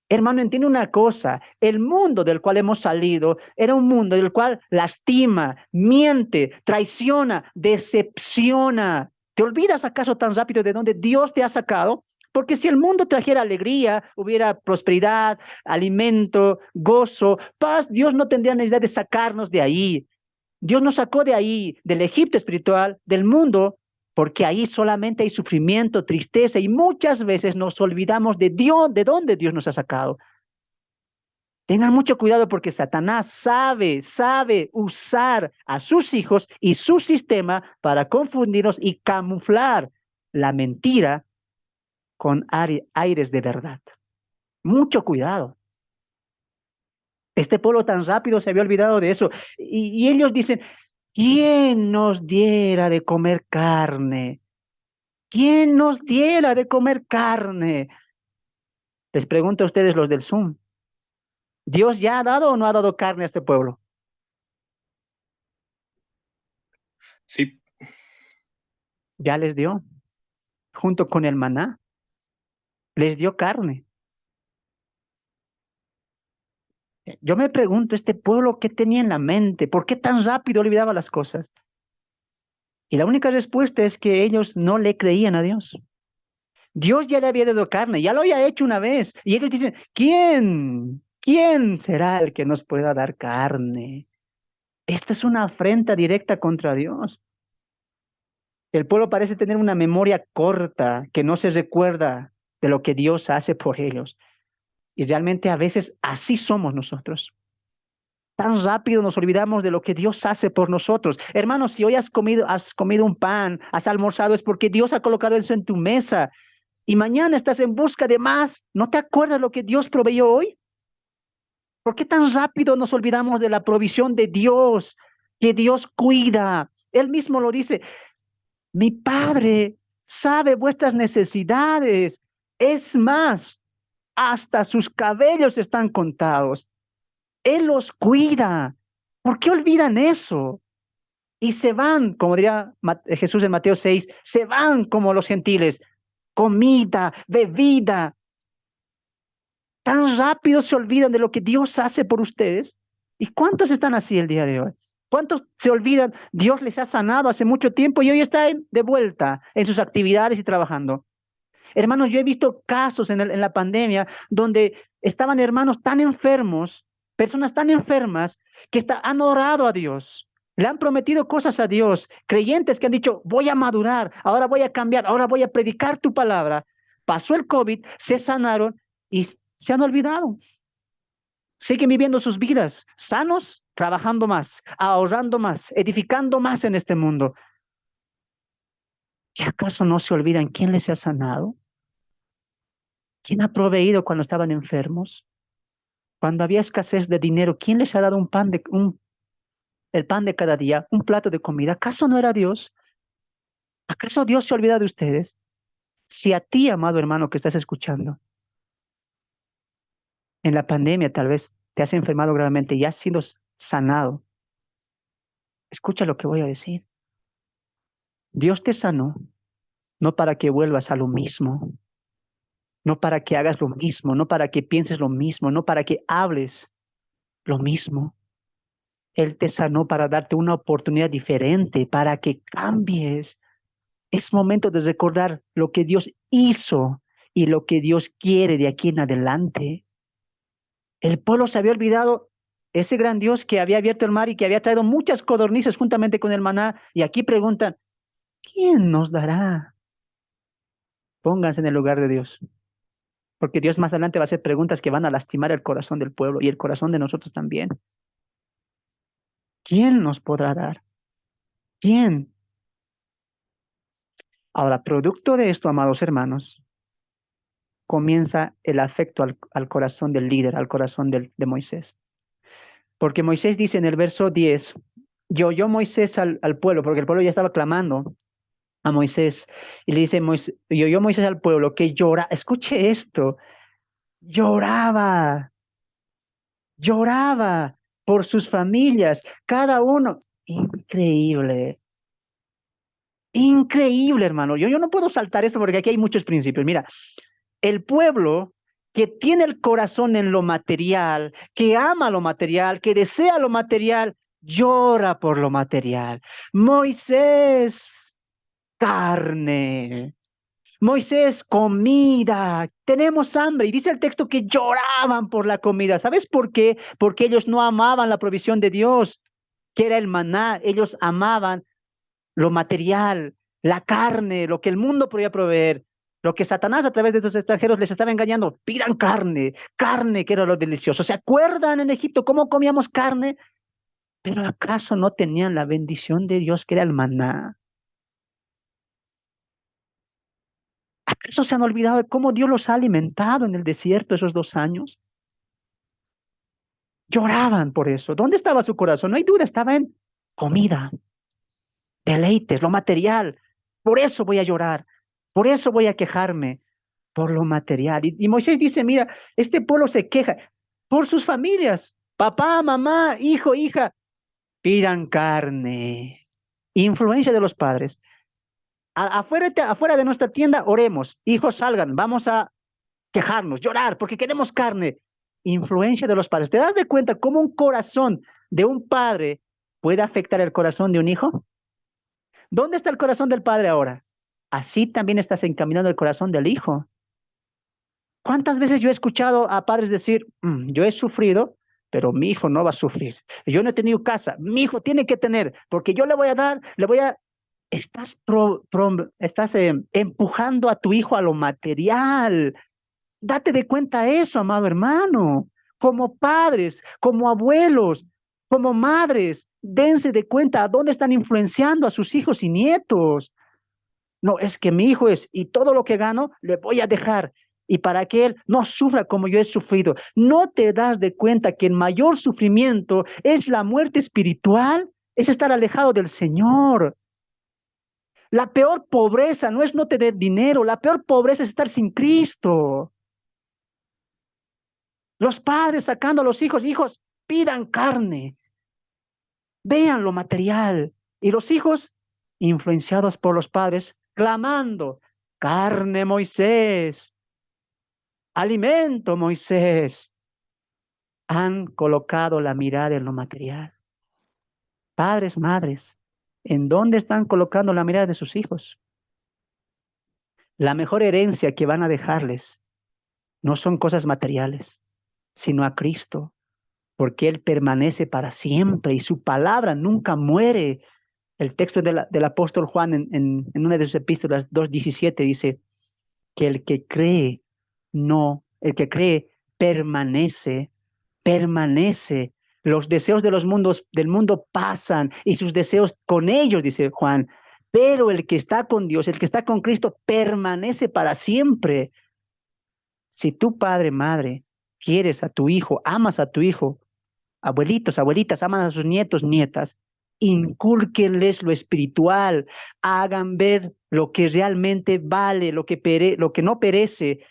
Hermano, entiende una cosa, el mundo del cual hemos salido era un mundo del cual lastima, miente, traiciona, decepciona. ¿Te olvidas acaso tan rápido de dónde Dios te ha sacado? Porque si el mundo trajera alegría, hubiera prosperidad, alimento, gozo, paz, Dios no tendría necesidad de sacarnos de ahí. Dios nos sacó de ahí, del Egipto espiritual, del mundo, porque ahí solamente hay sufrimiento, tristeza y muchas veces nos olvidamos de Dios, de dónde Dios nos ha sacado. Tengan mucho cuidado porque Satanás sabe usar a sus hijos y su sistema para confundirnos y camuflar la mentira con aires de verdad. Mucho cuidado. Este pueblo tan rápido se había olvidado de eso. Y ellos dicen, ¿quién nos diera de comer carne? ¿Quién nos diera de comer carne? Les pregunto a ustedes los del Zoom. ¿Dios ya ha dado o no ha dado carne a este pueblo? sí, Ya les dio, junto con el maná, les dio carne. Yo me pregunto, este pueblo, ¿qué tenía en la mente? ¿Por qué tan rápido olvidaba las cosas? Y la única respuesta es que ellos no le creían a Dios. Dios ya le había dado carne, ya lo había hecho una vez. Y ellos dicen, ¿quién? ¿Quién será el que nos pueda dar carne? Esta es una afrenta directa contra Dios. El pueblo parece tener una memoria corta, que no se recuerda de lo que Dios hace por ellos. Y realmente a veces así somos nosotros. Tan rápido nos olvidamos de lo que Dios hace por nosotros. Hermanos, si hoy has comido un pan, has almorzado, es porque Dios ha colocado eso en tu mesa. Y mañana estás en busca de más. ¿No te acuerdas lo que Dios proveyó hoy? ¿Por qué tan rápido nos olvidamos de la provisión de Dios, que Dios cuida? Él mismo lo dice, mi Padre sabe vuestras necesidades. Es más, hasta sus cabellos están contados. Él los cuida. ¿Por qué olvidan eso? Y se van, como diría Jesús en Mateo 6, se van como los gentiles. comida, bebida. Tan rápido se olvidan de lo que Dios hace por ustedes. ¿Y cuántos están así el día de hoy? ¿Cuántos se olvidan? Dios les ha sanado hace mucho tiempo y hoy están de vuelta en sus actividades y trabajando. Hermanos, yo he visto casos en la pandemia donde estaban hermanos tan enfermos, personas tan enfermas, que han orado a Dios, le han prometido cosas a Dios, creyentes que han dicho, voy a madurar, ahora voy a cambiar, ahora voy a predicar tu palabra. Pasó el COVID, se sanaron y se han olvidado. Siguen viviendo sus vidas sanos, trabajando más, ahorrando más, edificando más en este mundo. ¿Y acaso no se olvidan quién les ha sanado? ¿Quién ha proveído cuando estaban enfermos? Cuando había escasez de dinero, ¿quién les ha dado el pan de cada día, un plato de comida? ¿Acaso no era Dios? ¿Acaso Dios se ha olvidado de ustedes? Si a ti, amado hermano que estás escuchando, en la pandemia tal vez te has enfermado gravemente y has sido sanado, escucha lo que voy a decir. Dios te sanó, no para que vuelvas a lo mismo, no para que hagas lo mismo, no para que pienses lo mismo, no para que hables lo mismo. Él te sanó para darte una oportunidad diferente, para que cambies. Es momento de recordar lo que Dios hizo y lo que Dios quiere de aquí en adelante. El pueblo se había olvidado ese gran Dios que había abierto el mar y que había traído muchas codornices juntamente con el maná. Y aquí preguntan, ¿quién nos dará? Pónganse en el lugar de Dios. Porque Dios más adelante va a hacer preguntas que van a lastimar el corazón del pueblo y el corazón de nosotros también. ¿Quién nos podrá dar? ¿Quién? Ahora, producto de esto, amados hermanos, comienza el afecto al corazón del líder, al corazón de Moisés. Porque Moisés dice en el verso 10, yo Moisés al pueblo, porque el pueblo ya estaba clamando a Moisés, y le dice, yo Moisés al pueblo que llora, escuche esto, lloraba por sus familias, cada uno, increíble, increíble, hermano. Yo no puedo saltar esto porque aquí hay muchos principios. Mira, el pueblo que tiene el corazón en lo material, que ama lo material, que desea lo material, llora por lo material. Moisés, carne. Moisés, comida. Tenemos hambre. Y dice el texto que lloraban por la comida. ¿Sabes por qué? Porque ellos no amaban la provisión de Dios, que era el maná. Ellos amaban lo material, la carne, lo que el mundo podía proveer, lo que Satanás a través de estos extranjeros les estaba engañando. Pidan carne, carne que era lo delicioso. ¿Se acuerdan en Egipto cómo comíamos carne? Pero ¿acaso no tenían la bendición de Dios que era el maná? ¿Acaso se han olvidado de cómo Dios los ha alimentado en el desierto esos 2 años? Lloraban por eso. ¿Dónde estaba su corazón? No hay duda, estaba en comida, deleites, lo material. Por eso voy a llorar, por eso voy a quejarme, por lo material. Y Moisés dice, mira, este pueblo se queja por sus familias, papá, mamá, hijo, hija, pidan carne. Influencia de los padres. Afuera de nuestra tienda, oremos, hijos salgan, vamos a quejarnos, llorar, porque queremos carne. Influencia de los padres. ¿Te das de cuenta cómo un corazón de un padre puede afectar el corazón de un hijo? ¿Dónde está el corazón del padre ahora? Así también estás encaminando el corazón del hijo. ¿Cuántas veces yo he escuchado a padres decir, yo he sufrido, pero mi hijo no va a sufrir? Yo no he tenido casa, mi hijo tiene que tener, porque yo le voy a dar, Estás, empujando a tu hijo a lo material. Date de cuenta eso, amado hermano. Como padres, como abuelos, como madres, dense de cuenta a dónde están influenciando a sus hijos y nietos. No, es que mi hijo es, y todo lo que gano le voy a dejar. Y para que él no sufra como yo he sufrido. ¿No te das de cuenta que el mayor sufrimiento es la muerte espiritual? Es estar alejado del Señor. La peor pobreza no es no tener dinero, la peor pobreza es estar sin Cristo. Los padres sacando a los hijos, pidan carne, vean lo material. Y los hijos, influenciados por los padres, clamando, carne, Moisés, alimento, Moisés. Han colocado la mirada en lo material. Padres, madres, ¿en dónde están colocando la mirada de sus hijos? La mejor herencia que van a dejarles no son cosas materiales, sino a Cristo, porque Él permanece para siempre y su palabra nunca muere. El texto del apóstol Juan en una de sus epístolas 2:17 dice que el que cree, el que cree permanece. Los deseos de del mundo pasan y sus deseos con ellos, dice Juan. Pero el que está con Dios, el que está con Cristo, permanece para siempre. Si tu padre, madre, quieres a tu hijo, amas a tu hijo, abuelitos, abuelitas, aman a sus nietos, nietas, incúlquenles lo espiritual, hagan ver lo que realmente vale, lo que no perece,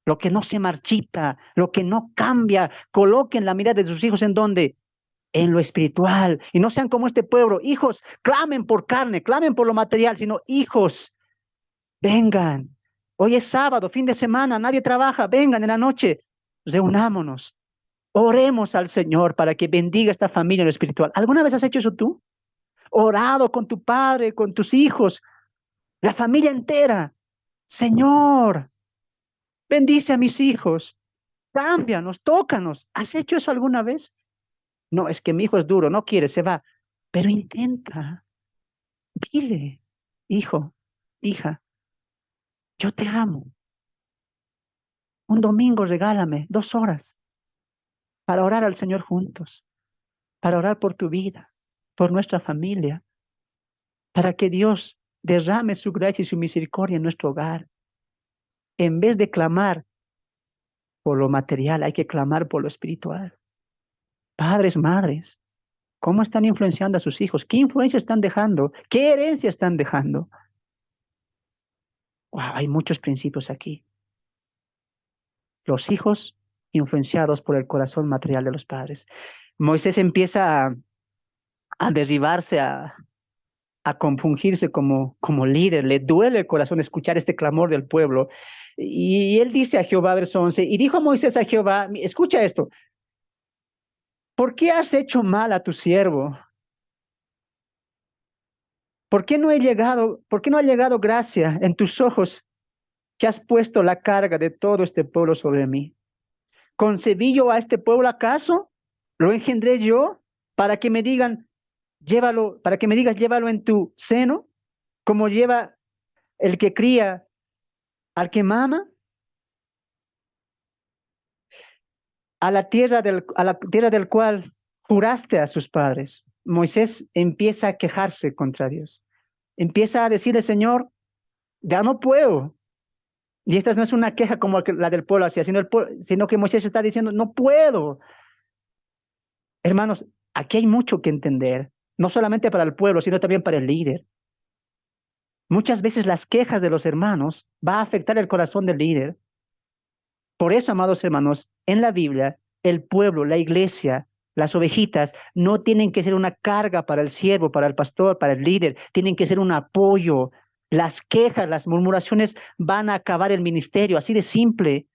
lo que no se marchita, lo que no cambia. Coloquen la mirada de sus hijos en donde, en lo espiritual, y no sean como este pueblo. Hijos, clamen por carne, clamen por lo material, sino hijos, vengan. Hoy es sábado, fin de semana, nadie trabaja, vengan en la noche, reunámonos. Oremos al Señor para que bendiga esta familia en lo espiritual. ¿Alguna vez has hecho eso tú? Orado con tu padre, con tus hijos, la familia entera. Señor, bendice a mis hijos, cámbianos, tócanos. ¿Has hecho eso alguna vez? No, es que mi hijo es duro, no quiere, se va. Pero intenta, dile, hijo, hija, yo te amo. Un domingo regálame 2 horas para orar al Señor juntos, para orar por tu vida, por nuestra familia, para que Dios derrame su gracia y su misericordia en nuestro hogar. En vez de clamar por lo material, hay que clamar por lo espiritual. Padres, madres, ¿cómo están influenciando a sus hijos? ¿Qué influencia están dejando? ¿Qué herencia están dejando? Wow, hay muchos principios aquí. Los hijos influenciados por el corazón material de los padres. Moisés empieza a derribarse, a compungirse como líder. Le duele el corazón escuchar este clamor del pueblo. Y él dice a Jehová, verso 11, y dijo Moisés a Jehová, escucha esto, ¿por qué has hecho mal a tu siervo? ¿Por qué no ha llegado gracia en tus ojos que has puesto la carga de todo este pueblo sobre mí? ¿Concebí yo a este pueblo acaso? ¿Lo engendré yo para que me digan, llévalo, para que me digas, llévalo en tu seno, como lleva el que cría al que mama? A la tierra del cual juraste a sus padres. Moisés empieza a quejarse contra Dios. Empieza a decirle, Señor, ya no puedo. Y esta no es una queja como la del pueblo hacía, sino que Moisés está diciendo, no puedo. Hermanos, aquí hay mucho que entender, no solamente para el pueblo, sino también para el líder. Muchas veces las quejas de los hermanos va a afectar el corazón del líder. Por eso, amados hermanos, en la Biblia, el pueblo, la iglesia, las ovejitas, no tienen que ser una carga para el siervo, para el pastor, para el líder, tienen que ser un apoyo. Las quejas, las murmuraciones van a acabar el ministerio, así de simple.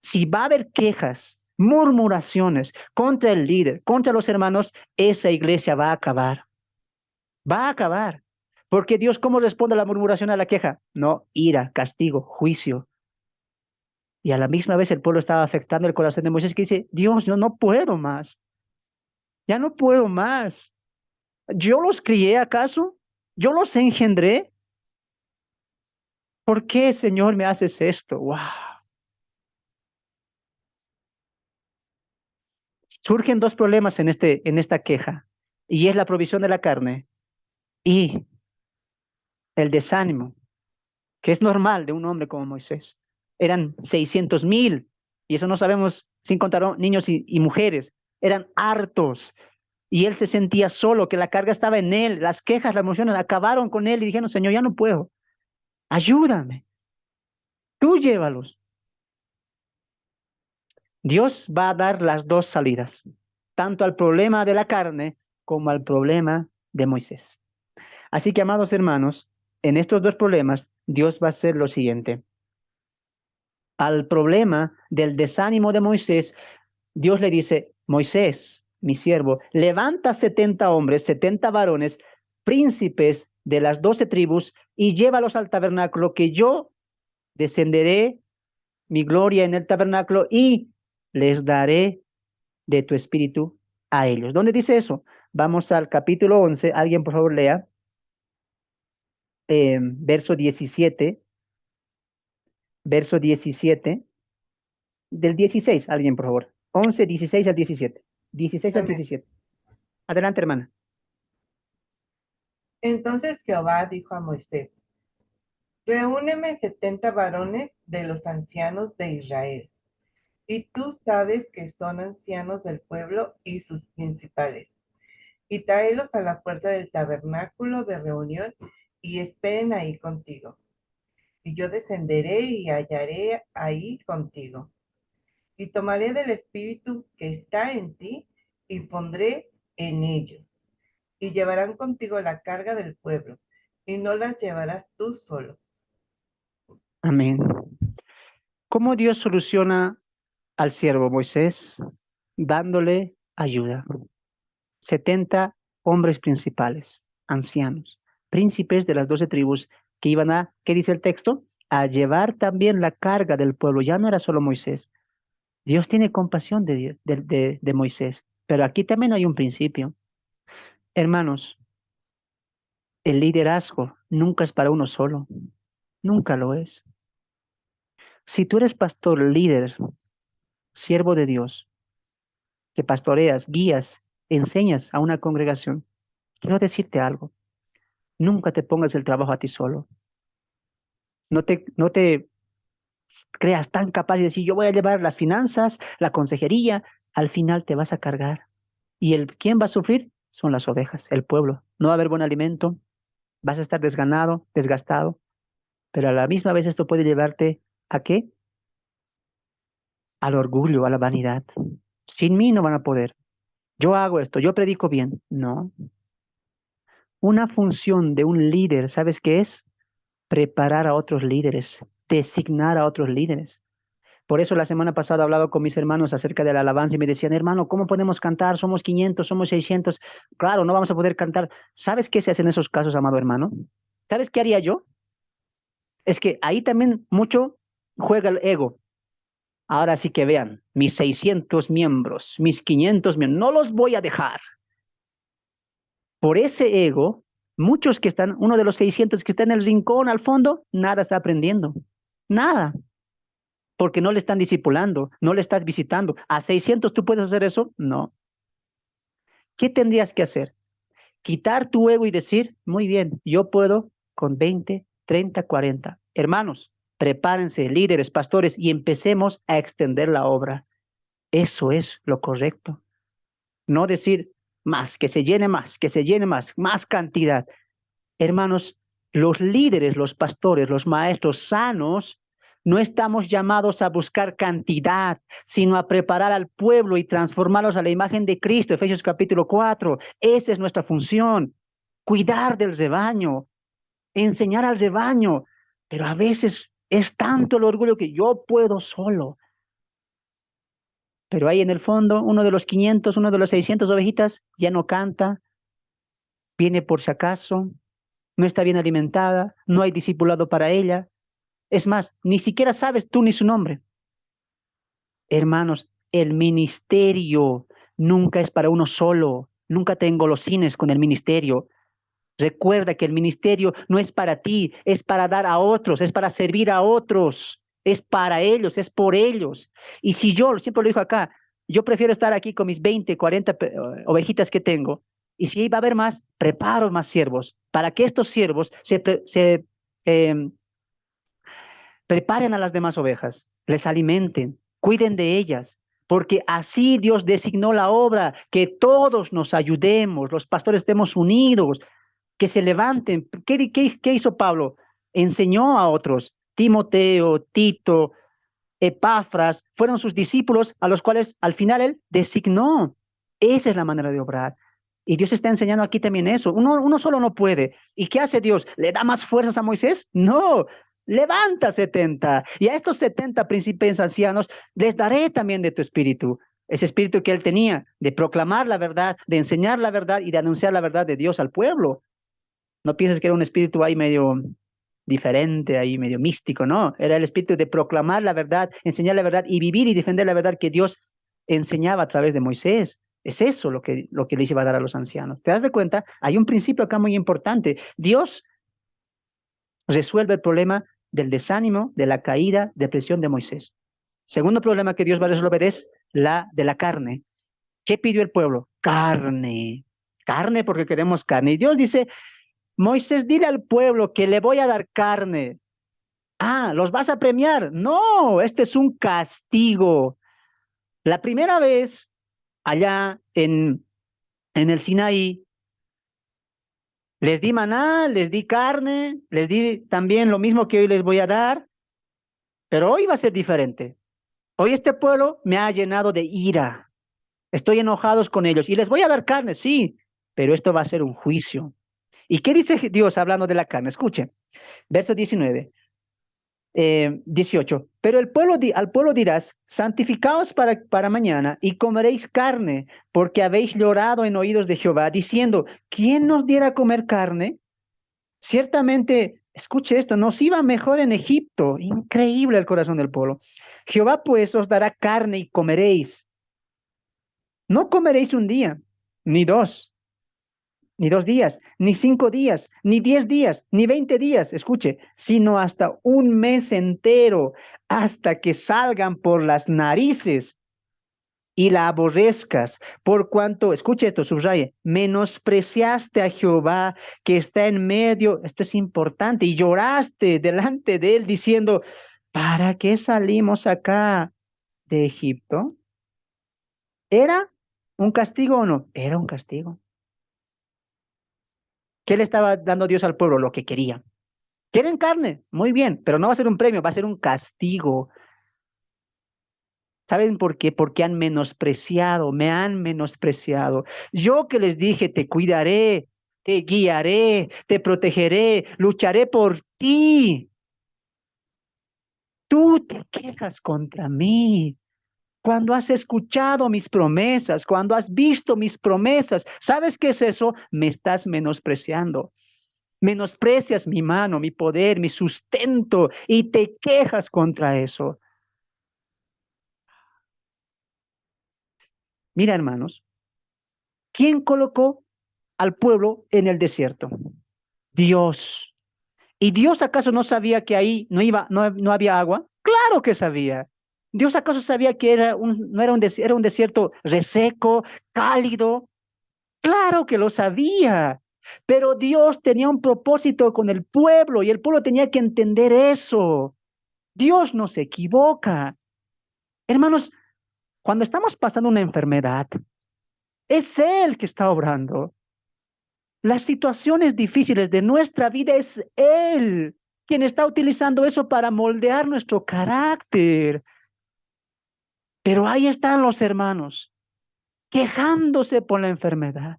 Si va a haber quejas, murmuraciones contra el líder, contra los hermanos, esa iglesia va a acabar. Va a acabar. Porque Dios, ¿cómo responde a la murmuración, a la queja? No, ira, castigo, juicio. Y a la misma vez el pueblo estaba afectando el corazón de Moisés, que dice, Dios, yo no puedo más. Ya no puedo más. ¿Yo los crié acaso? ¿Yo los engendré? ¿Por qué, Señor, me haces esto? ¡Wow! Surgen 2 problemas en esta queja, y es la provisión de la carne y el desánimo, que es normal de un hombre como Moisés. Eran 600,000, y eso no sabemos sin contar niños y mujeres. Eran hartos. Y él se sentía solo, que la carga estaba en él. Las quejas, las emociones acabaron con él y dijeron, Señor, ya no puedo. Ayúdame. Tú llévalos. Dios va a dar las 2 salidas, tanto al problema de la carne como al problema de Moisés. Así que, amados hermanos, en estos 2 problemas Dios va a hacer lo siguiente. Al problema del desánimo de Moisés, Dios le dice, Moisés, mi siervo, levanta 70 hombres, 70 varones, príncipes de las 12 tribus, y llévalos al tabernáculo, que yo descenderé mi gloria en el tabernáculo y les daré de tu espíritu a ellos. ¿Dónde dice eso? Vamos al capítulo 11. Alguien, por favor, lea. Verso 17. Verso 17. Del 16, alguien, por favor. 11, 16 al 17. 16 al Amén. 17. Adelante, hermana. Entonces Jehová dijo a Moisés, reúneme 70 varones de los ancianos de Israel, y tú sabes que son ancianos del pueblo y sus principales, y tráelos a la puerta del tabernáculo de reunión y esperen ahí contigo. Y yo descenderé y hallaré ahí contigo. Y tomaré del espíritu que está en ti y pondré en ellos. Y llevarán contigo la carga del pueblo, y no la llevarás tú solo. Amén. ¿Cómo Dios soluciona al siervo Moisés? Dándole ayuda. 70 hombres principales, ancianos, príncipes de las 12 tribus que iban a, ¿qué dice el texto? A llevar también la carga del pueblo. Ya no era solo Moisés. Dios tiene compasión de Moisés, pero aquí también hay un principio. Hermanos, el liderazgo nunca es para uno solo, nunca lo es. Si tú eres pastor, líder, siervo de Dios, que pastoreas, guías, enseñas a una congregación, quiero decirte algo, nunca te pongas el trabajo a ti solo. No te creas tan capaz de decir, yo voy a llevar las finanzas, la consejería, al final te vas a cargar. ¿Y quién va a sufrir? Son las ovejas, el pueblo. No va a haber buen alimento, vas a estar desganado, desgastado, pero a la misma vez esto puede llevarte ¿a qué? Al orgullo, a la vanidad. Sin mí no van a poder. Yo hago esto, yo predico bien. No. Una función de un líder, ¿sabes qué es? Preparar a otros líderes, designar a otros líderes. Por eso la semana pasada hablaba con mis hermanos acerca de la alabanza y me decían, hermano, ¿cómo podemos cantar? Somos 500, somos 600. Claro, no vamos a poder cantar. ¿Sabes qué se hace en esos casos, amado hermano? ¿Sabes qué haría yo? Es que ahí también mucho juega el ego. Ahora sí que vean, mis 600 miembros, mis 500 miembros, no los voy a dejar. Por ese ego, muchos que están, uno de los 600 que está en el rincón al fondo, nada está aprendiendo. Nada. Porque no le están discipulando, no le estás visitando. ¿A 600 tú puedes hacer eso? No. ¿Qué tendrías que hacer? Quitar tu ego y decir, muy bien, yo puedo con 20, 30, 40. Hermanos, prepárense, líderes, pastores, y empecemos a extender la obra. Eso es lo correcto. No decir más, que se llene más, que se llene más cantidad. Hermanos, los líderes, los pastores, los maestros sanos, no estamos llamados a buscar cantidad, sino a preparar al pueblo y transformarlos a la imagen de Cristo. Efesios capítulo 4. Esa es nuestra función. Cuidar del rebaño, enseñar al rebaño. Pero a veces es tanto el orgullo que yo puedo solo. Pero ahí en el fondo, uno de los 500, uno de los 600 ovejitas ya no canta, viene por si acaso, no está bien alimentada, no hay discipulado para ella. Es más, ni siquiera sabes tú ni su nombre. Hermanos, el ministerio nunca es para uno solo. Nunca te engolosines con el ministerio. Recuerda que el ministerio no es para ti, es para dar a otros, es para servir a otros. Es para ellos, es por ellos. Y si yo, siempre lo digo acá, yo prefiero estar aquí con mis 20, 40 ovejitas que tengo. Y si va a haber más, preparo más siervos para que estos siervos eh, preparen a las demás ovejas, les alimenten, cuiden de ellas, porque así Dios designó la obra, que todos nos ayudemos, los pastores estemos unidos, que se levanten. ¿Qué hizo Pablo? Enseñó a otros. Timoteo, Tito, Epafras, fueron sus discípulos a los cuales al final él designó. Esa es la manera de obrar. Y Dios está enseñando aquí también eso. Uno solo no puede. ¿Y qué hace Dios? ¿Le da más fuerzas a Moisés? No. Levanta 70. Y a estos 70 príncipes ancianos les daré también de tu espíritu. Ese espíritu que él tenía de proclamar la verdad, de enseñar la verdad y de anunciar la verdad de Dios al pueblo. No pienses que era un espíritu ahí medio diferente, ahí medio místico, no. Era el espíritu de proclamar la verdad, enseñar la verdad y vivir y defender la verdad que Dios enseñaba a través de Moisés. Es eso lo que les iba a dar a los ancianos. ¿Te das de cuenta? Hay un principio acá muy importante. Dios resuelve el problema del desánimo, de la caída, depresión de Moisés. Segundo problema que Dios va a resolver es la de la carne. ¿Qué pidió el pueblo? Carne. Carne porque queremos carne. Y Dios dice, Moisés, dile al pueblo que le voy a dar carne. Ah, ¿los vas a premiar? No, este es un castigo. La primera vez allá en el Sinaí, les di maná, les di carne, les di también lo mismo que hoy les voy a dar, pero hoy va a ser diferente. Hoy este pueblo me ha llenado de ira. Estoy enojados con ellos y les voy a dar carne, sí, pero esto va a ser un juicio. ¿Y qué dice Dios hablando de la carne? Escuche, verso 19. 18. Pero al pueblo dirás, santificaos para mañana y comeréis carne, porque habéis llorado en oídos de Jehová, diciendo, ¿quién nos diera a comer carne? Ciertamente, escuche esto, nos iba mejor en Egipto. Increíble el corazón del pueblo. Jehová pues os dará carne y comeréis. No comeréis un día, ni 2 días, ni 5 días, ni 10 días, ni 20 días, escuche, sino hasta un mes entero, hasta que salgan por las narices y la aborrezcas, por cuanto, escuche esto, subraye, menospreciaste a Jehová que está en medio, esto es importante, y lloraste delante de él diciendo, ¿para qué salimos acá de Egipto? ¿Era un castigo o no? Era un castigo. ¿Qué le estaba dando Dios al pueblo? Lo que quería. ¿Quieren carne? Muy bien, pero no va a ser un premio, va a ser un castigo. ¿Saben por qué? Porque han menospreciado, me han menospreciado. Yo que les dije, te cuidaré, te guiaré, te protegeré, lucharé por ti. Tú te quejas contra mí. Cuando has escuchado mis promesas, cuando has visto mis promesas, ¿sabes qué es eso? Me estás menospreciando. Menosprecias mi mano, mi poder, mi sustento y te quejas contra eso. Mira, hermanos, ¿quién colocó al pueblo en el desierto? Dios. ¿Y Dios acaso no sabía que ahí no había agua? Claro que sabía. ¿Dios acaso sabía que no era era un desierto reseco, cálido? Claro que lo sabía. Pero Dios tenía un propósito con el pueblo y el pueblo tenía que entender eso. Dios no se equivoca. Hermanos, cuando estamos pasando una enfermedad, es Él que está obrando. Las situaciones difíciles de nuestra vida es Él quien está utilizando eso para moldear nuestro carácter. Pero ahí están los hermanos, quejándose por la enfermedad,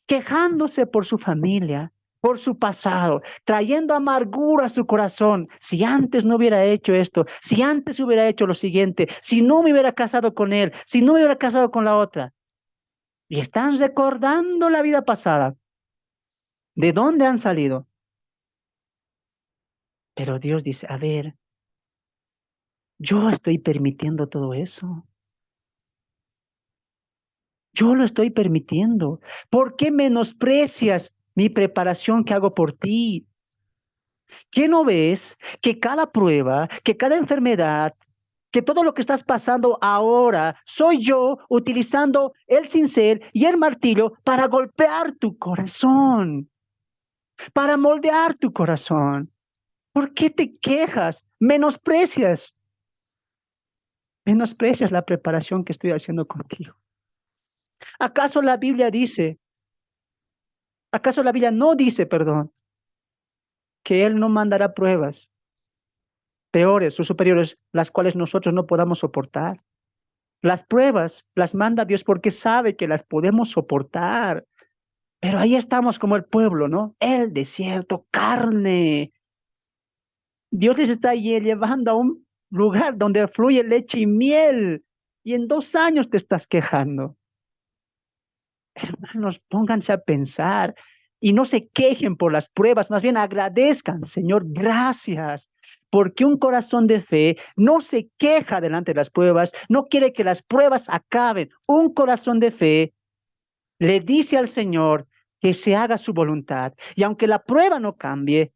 quejándose por su familia, por su pasado, trayendo amargura a su corazón. Si antes no hubiera hecho esto, si antes hubiera hecho lo siguiente, si no me hubiera casado con él, si no me hubiera casado con la otra. Y están recordando la vida pasada. ¿De dónde han salido? Pero Dios dice, a ver, yo estoy permitiendo todo eso. Yo lo estoy permitiendo. ¿Por qué menosprecias mi preparación que hago por ti? ¿Qué no ves que cada prueba, que cada enfermedad, que todo lo que estás pasando ahora, soy yo utilizando el cincel y el martillo para golpear tu corazón, para moldear tu corazón? ¿Por qué te quejas? Menosprecias la preparación que estoy haciendo contigo. ¿Acaso la Biblia dice, acaso la Biblia no dice, perdón, que Él no mandará pruebas peores o superiores, las cuales nosotros no podamos soportar? Las pruebas las manda Dios porque sabe que las podemos soportar. Pero ahí estamos como el pueblo, ¿no? El desierto, carne. Dios les está llevando a un lugar donde fluye leche y miel. Y en 2 años te estás quejando. Hermanos, pónganse a pensar y no se quejen por las pruebas, más bien agradezcan, Señor, gracias, porque un corazón de fe no se queja delante de las pruebas, no quiere que las pruebas acaben. Un corazón de fe le dice al Señor que se haga su voluntad. Y aunque la prueba no cambie,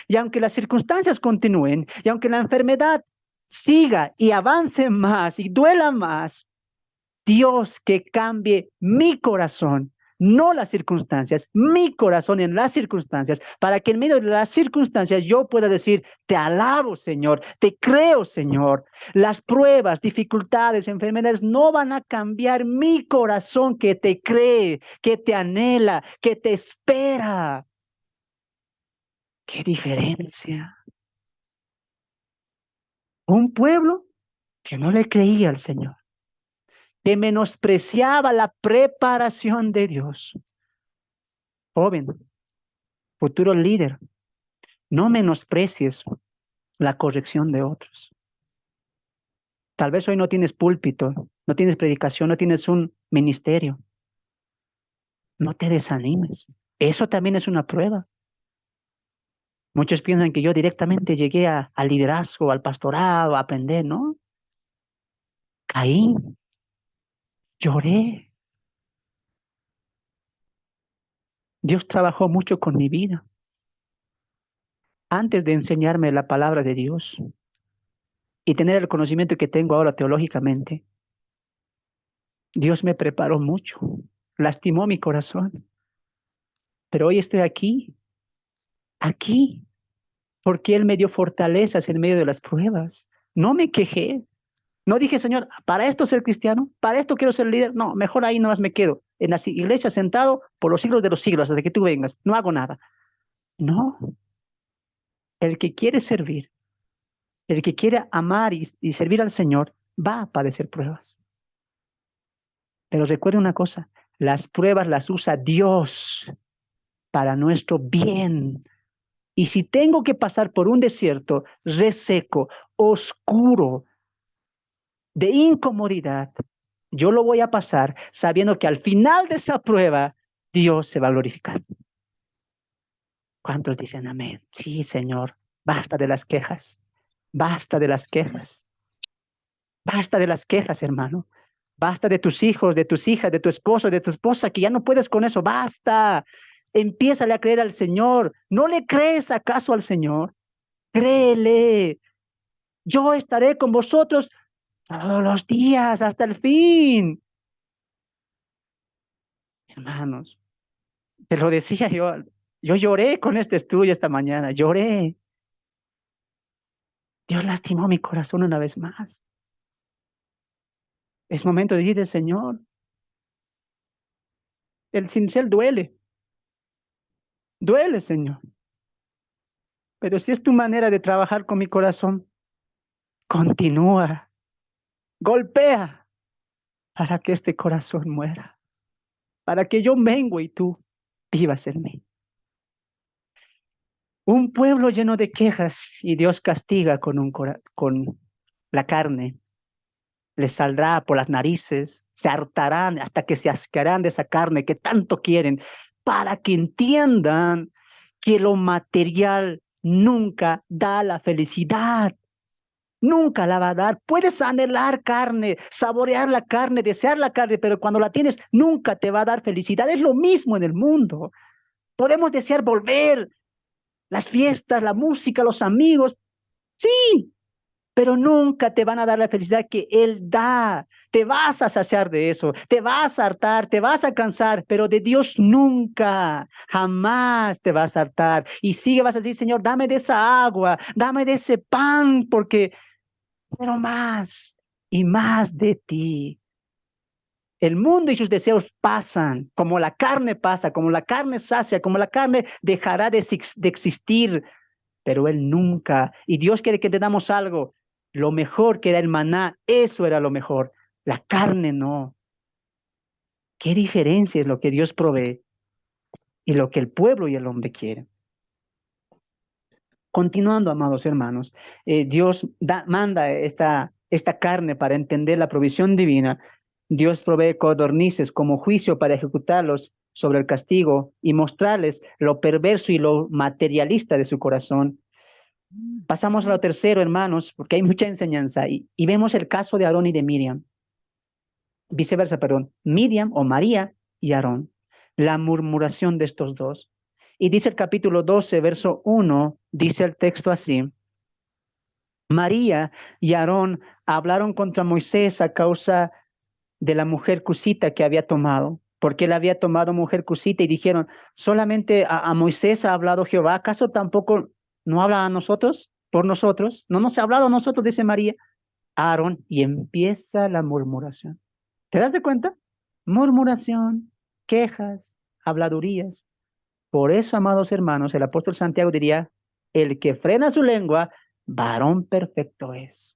y aunque las circunstancias continúen, y aunque la enfermedad siga y avance más y duela más, Dios, que cambie mi corazón, no las circunstancias, mi corazón en las circunstancias, para que en medio de las circunstancias yo pueda decir, te alabo, Señor, te creo, Señor. Las pruebas, dificultades, enfermedades no van a cambiar mi corazón que te cree, que te anhela, que te espera. ¡Qué diferencia! Un pueblo que no le creía al Señor, que menospreciaba la preparación de Dios. Joven, futuro líder, no menosprecies la corrección de otros. Tal vez hoy no tienes púlpito, no tienes predicación, no tienes un ministerio. No te desanimes. Eso también es una prueba. Muchos piensan que yo directamente llegué al liderazgo, al pastorado, a aprender, ¿no? Caí, lloré. Dios trabajó mucho con mi vida. Antes de enseñarme la palabra de Dios y tener el conocimiento que tengo ahora teológicamente, Dios me preparó mucho, lastimó mi corazón, pero hoy estoy aquí, porque Él me dio fortalezas en medio de las pruebas. No me quejé, no dije, Señor, para esto ser cristiano, para esto quiero ser líder. No, mejor ahí nomás me quedo, en la iglesia sentado por los siglos de los siglos, hasta que tú vengas, no hago nada. No, el que quiere servir, el que quiere amar y servir al Señor, va a padecer pruebas. Pero recuerda una cosa, las pruebas las usa Dios para nuestro bien. Y si tengo que pasar por un desierto reseco, oscuro, de incomodidad, yo lo voy a pasar sabiendo que al final de esa prueba, Dios se va a glorificar. ¿Cuántos dicen amén? Sí, Señor, basta de las quejas, basta de las quejas, basta de las quejas, hermano. Basta de tus hijos, de tus hijas, de tu esposo, de tu esposa, que ya no puedes con eso. Basta. Empiézale a creer al Señor. ¿No le crees acaso al Señor? Créele. Yo estaré con vosotros todos los días hasta el fin. Hermanos, te lo decía yo. Yo lloré con este estudio esta mañana. Lloré. Dios lastimó mi corazón una vez más. Es momento de decirle, Señor, el cincel duele. Duele, Señor. Pero si es tu manera de trabajar con mi corazón, continúa, golpea para que este corazón muera, para que yo mengue y tú vivas en mí. Un pueblo lleno de quejas y Dios castiga con la carne. Les saldrá por las narices, se hartarán hasta que se asquearán de esa carne que tanto quieren, para que entiendan que lo material nunca da la felicidad. Nunca la va a dar. Puedes anhelar carne, saborear la carne, desear la carne, pero cuando la tienes, nunca te va a dar felicidad. Es lo mismo en el mundo. Podemos desear volver, las fiestas, la música, los amigos, sí, pero nunca te van a dar la felicidad que Él da. Te vas a saciar de eso, te vas a hartar, te vas a cansar, pero de Dios nunca, jamás te vas a hartar. Y sigue, vas a decir, Señor, dame de esa agua, dame de ese pan, porque pero más y más de ti. El mundo y sus deseos pasan, como la carne pasa, como la carne sacia, como la carne dejará de existir, pero Él nunca. Y Dios quiere que te damos algo. Lo mejor que era el maná, eso era lo mejor. La carne no. ¿Qué diferencia es lo que Dios provee? y lo que el pueblo y el hombre quieren. Continuando, amados hermanos, Dios manda esta carne para entender la provisión divina. Dios provee codornices como juicio para ejecutarlos sobre el castigo y mostrarles lo perverso y lo materialista de su corazón. Pasamos a lo tercero, hermanos, porque hay mucha enseñanza, y vemos el caso de Aarón y de Miriam. Viceversa, perdón. Miriam o María y Aarón. La murmuración de estos dos. Y dice el capítulo 12, verso 1, dice el texto así: María y Aarón hablaron contra Moisés a causa de la mujer cusita que había tomado, porque él había tomado mujer cusita, y dijeron: solamente a Moisés ha hablado Jehová, ¿acaso tampoco no habla a nosotros, por nosotros? ¿No nos ha hablado a nosotros?, dice María a Aarón, y empieza la murmuración. ¿Te das de cuenta? Murmuración, quejas, habladurías. Por eso, amados hermanos, el apóstol Santiago diría: el que frena su lengua, varón perfecto es.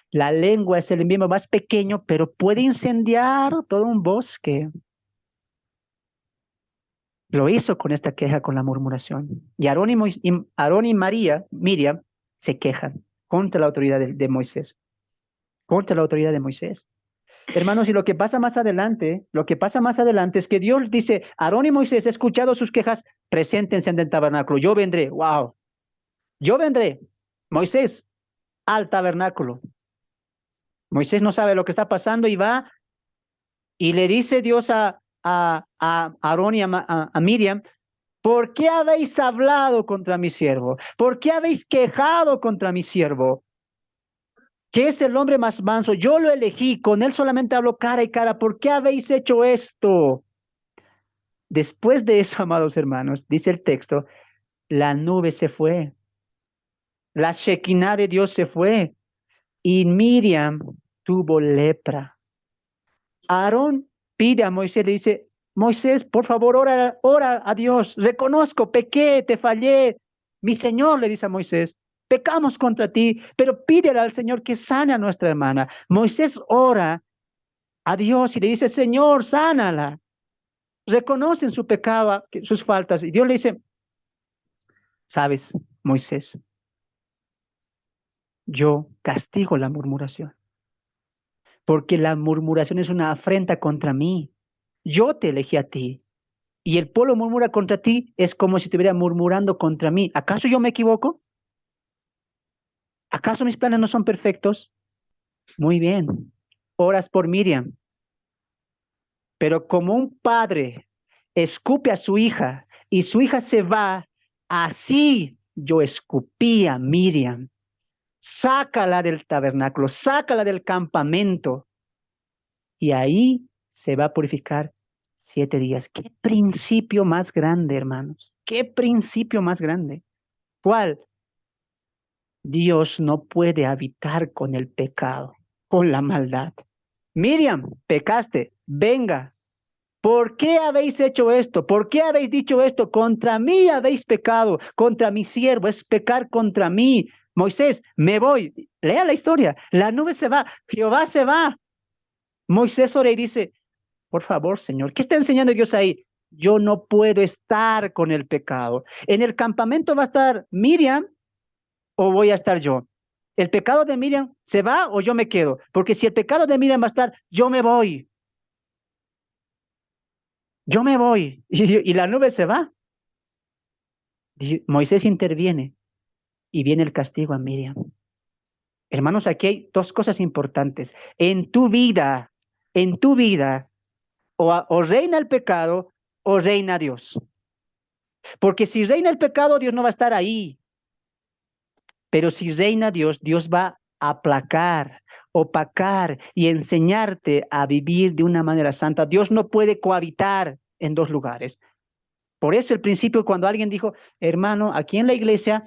La lengua es el miembro más pequeño, pero puede incendiar todo un bosque. Lo hizo con esta queja, con la murmuración. Y Aarón y María, Miriam, se quejan contra la autoridad de Moisés. Contra la autoridad de Moisés. Hermanos, y lo que pasa más adelante es que Dios dice: Aarón y Moisés, he escuchado sus quejas, preséntense en el tabernáculo, yo vendré. Wow, yo vendré. Moisés, al tabernáculo. Moisés no sabe lo que está pasando y va, y le dice Dios a Aarón y a Miriam: ¿por qué habéis hablado contra mi siervo? ¿Por qué habéis quejado contra mi siervo? ¿Qué es el hombre más manso? Yo lo elegí, con él solamente hablo cara y cara. ¿Por qué habéis hecho esto? Después de eso, amados hermanos, dice el texto, la nube se fue, la Shekinah de Dios se fue, y Miriam tuvo lepra. Aarón pide a Moisés, le dice: Moisés, por favor, ora a Dios. Reconozco, pequé, te fallé. Mi Señor, le dice a Moisés, pecamos contra ti, pero pídele al Señor que sane a nuestra hermana. Moisés ora a Dios y le dice: Señor, sánala. Reconocen su pecado, sus faltas. Y Dios le dice: sabes, Moisés, yo castigo la murmuración, porque la murmuración es una afrenta contra mí. Yo te elegí a ti, y el pueblo murmura contra ti, es como si estuviera murmurando contra mí. ¿Acaso yo me equivoco? ¿Acaso mis planes no son perfectos? Muy bien, oras por Miriam, pero como un padre escupe a su hija y su hija se va, así yo escupí a Miriam. Sácala del tabernáculo, sácala del campamento, y ahí se va a purificar 7 días. ¿Qué principio más grande, hermanos? ¿Qué principio más grande? ¿Cuál? Dios no puede habitar con el pecado, con la maldad. Miriam, pecaste, venga. ¿Por qué habéis hecho esto? ¿Por qué habéis dicho esto? Contra mí habéis pecado, contra mi siervo, es pecar contra mí. Moisés, me voy. Lea la historia. La nube se va, Jehová se va. Moisés ora y dice: por favor, Señor, ¿qué está enseñando Dios ahí? Yo no puedo estar con el pecado. En el campamento va a estar Miriam, o voy a estar yo. ¿El pecado de Miriam se va o yo me quedo? Porque si el pecado de Miriam va a estar, yo me voy. Yo me voy. Y la nube se va. Moisés interviene y viene el castigo a Miriam. Hermanos, aquí hay 2 cosas importantes. En tu vida, o reina el pecado o reina Dios. Porque si reina el pecado, Dios no va a estar ahí. Pero si reina Dios, Dios va a aplacar, opacar y enseñarte a vivir de una manera santa. Dios no puede cohabitar en 2 lugares. Por eso el principio, cuando alguien dijo: hermano, aquí en la iglesia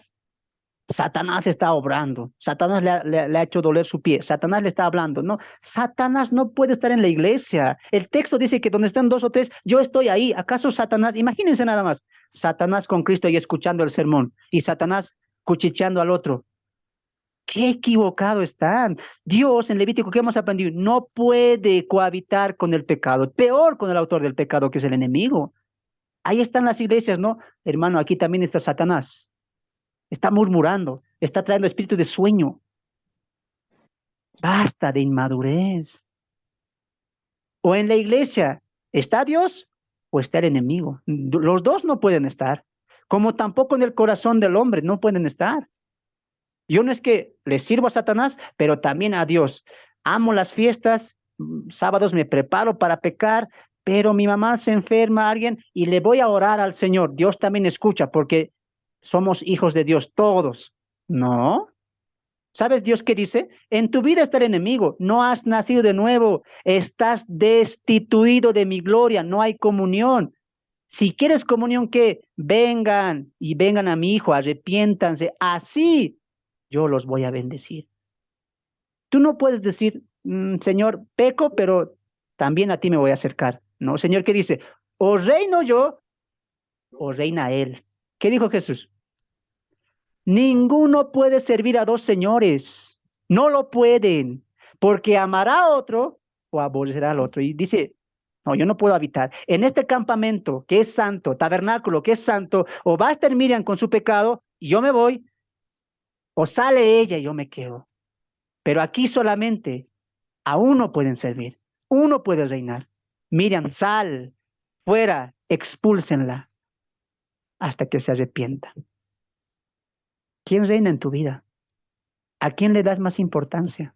Satanás está obrando, Satanás le ha hecho doler su pie, Satanás le está hablando. No, Satanás no puede estar en la iglesia. El texto dice que donde están 2 o 3, yo estoy ahí. ¿Acaso Satanás? Imagínense nada más, Satanás con Cristo y escuchando el sermón, y Satanás cuchicheando al otro. ¡Qué equivocado están! Dios, en Levítico, ¿qué hemos aprendido? No puede cohabitar con el pecado, peor con el autor del pecado, que es el enemigo. Ahí están las iglesias, ¿no? Hermano, aquí también está Satanás. Está murmurando, está trayendo espíritu de sueño. Basta de inmadurez. O en la iglesia, ¿está Dios o está el enemigo? Los dos no pueden estar. Como tampoco en el corazón del hombre no pueden estar. Yo no es que le sirvo a Satanás, pero también a Dios. Amo las fiestas, sábados me preparo para pecar, pero mi mamá se enferma a alguien y le voy a orar al Señor. Dios también escucha porque somos hijos de Dios todos. No. ¿Sabes Dios qué dice? En tu vida está el enemigo, no has nacido de nuevo, estás destituido de mi gloria, no hay comunión. Si quieres comunión, que vengan y vengan a mi hijo, arrepiéntanse, así yo los voy a bendecir. Tú no puedes decir, Señor, peco, pero también a ti me voy a acercar. No, Señor, ¿qué dice? O reino yo, o reina Él. ¿Qué dijo Jesús? Ninguno puede servir a dos señores. No lo pueden, porque amará a otro o aborrecerá al otro. Y dice, no, yo no puedo habitar. En este campamento que es santo, tabernáculo que es santo, o va a estar Miriam con su pecado y yo me voy, o sale ella y yo me quedo. Pero aquí solamente a uno pueden servir, uno puede reinar. Miriam, sal, fuera, expúlsenla hasta que se arrepienta. ¿Quién reina en tu vida? ¿A quién le das más importancia?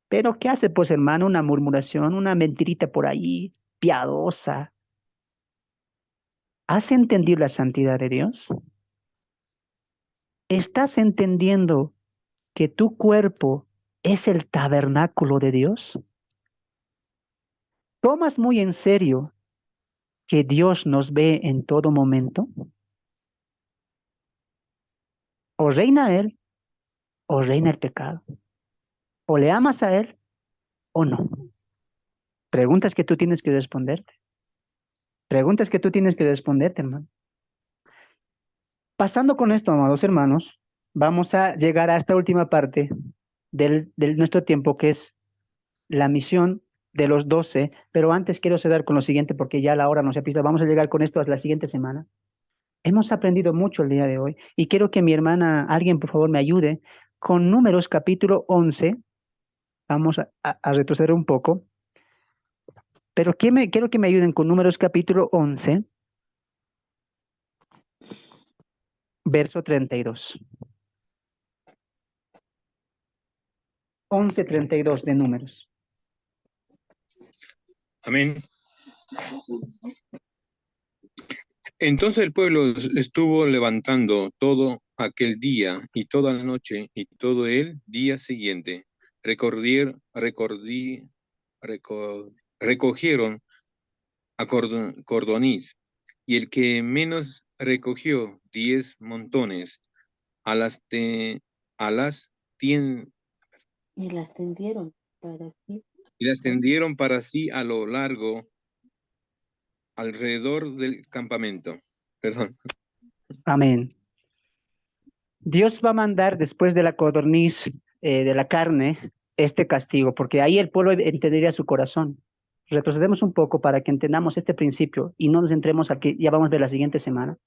Pero ¿qué hace, pues, hermano? Una murmuración, una mentirita por ahí, piadosa. ¿Has entendido la santidad de Dios? ¿Estás entendiendo que tu cuerpo es el tabernáculo de Dios? ¿Tomas muy en serio que Dios nos ve en todo momento? O reina Él, o reina el pecado. O le amas a Él, o no. Preguntas que tú tienes que responderte. Preguntas que tú tienes que responderte, hermano. Pasando con esto, amados hermanos, vamos a llegar a esta última parte de nuestro tiempo, que es la misión de los 12, pero antes quiero cerrar con lo siguiente, porque ya la hora nos ha pisado. Vamos a llegar con esto a la siguiente semana. Hemos aprendido mucho el día de hoy y quiero que mi hermana, alguien por favor me ayude con Números capítulo 11. Vamos a retroceder un poco, pero quiero que me ayuden con Números capítulo 11, verso 32. 11:32 de Números. Amén. Entonces el pueblo estuvo levantando todo aquel día y toda la noche y todo el día siguiente. Recogieron a cordoniz, y el que menos recogió 10 montones, a las tien- Y las tendieron para sí. y las tendieron para sí a lo largo, alrededor del campamento. Perdón. Amén. Dios va a mandar después de la codorniz, de la carne, este castigo, porque ahí el pueblo entendería su corazón. Retrocedemos un poco para que entendamos este principio y no nos entremos al que ya vamos a ver la siguiente semana.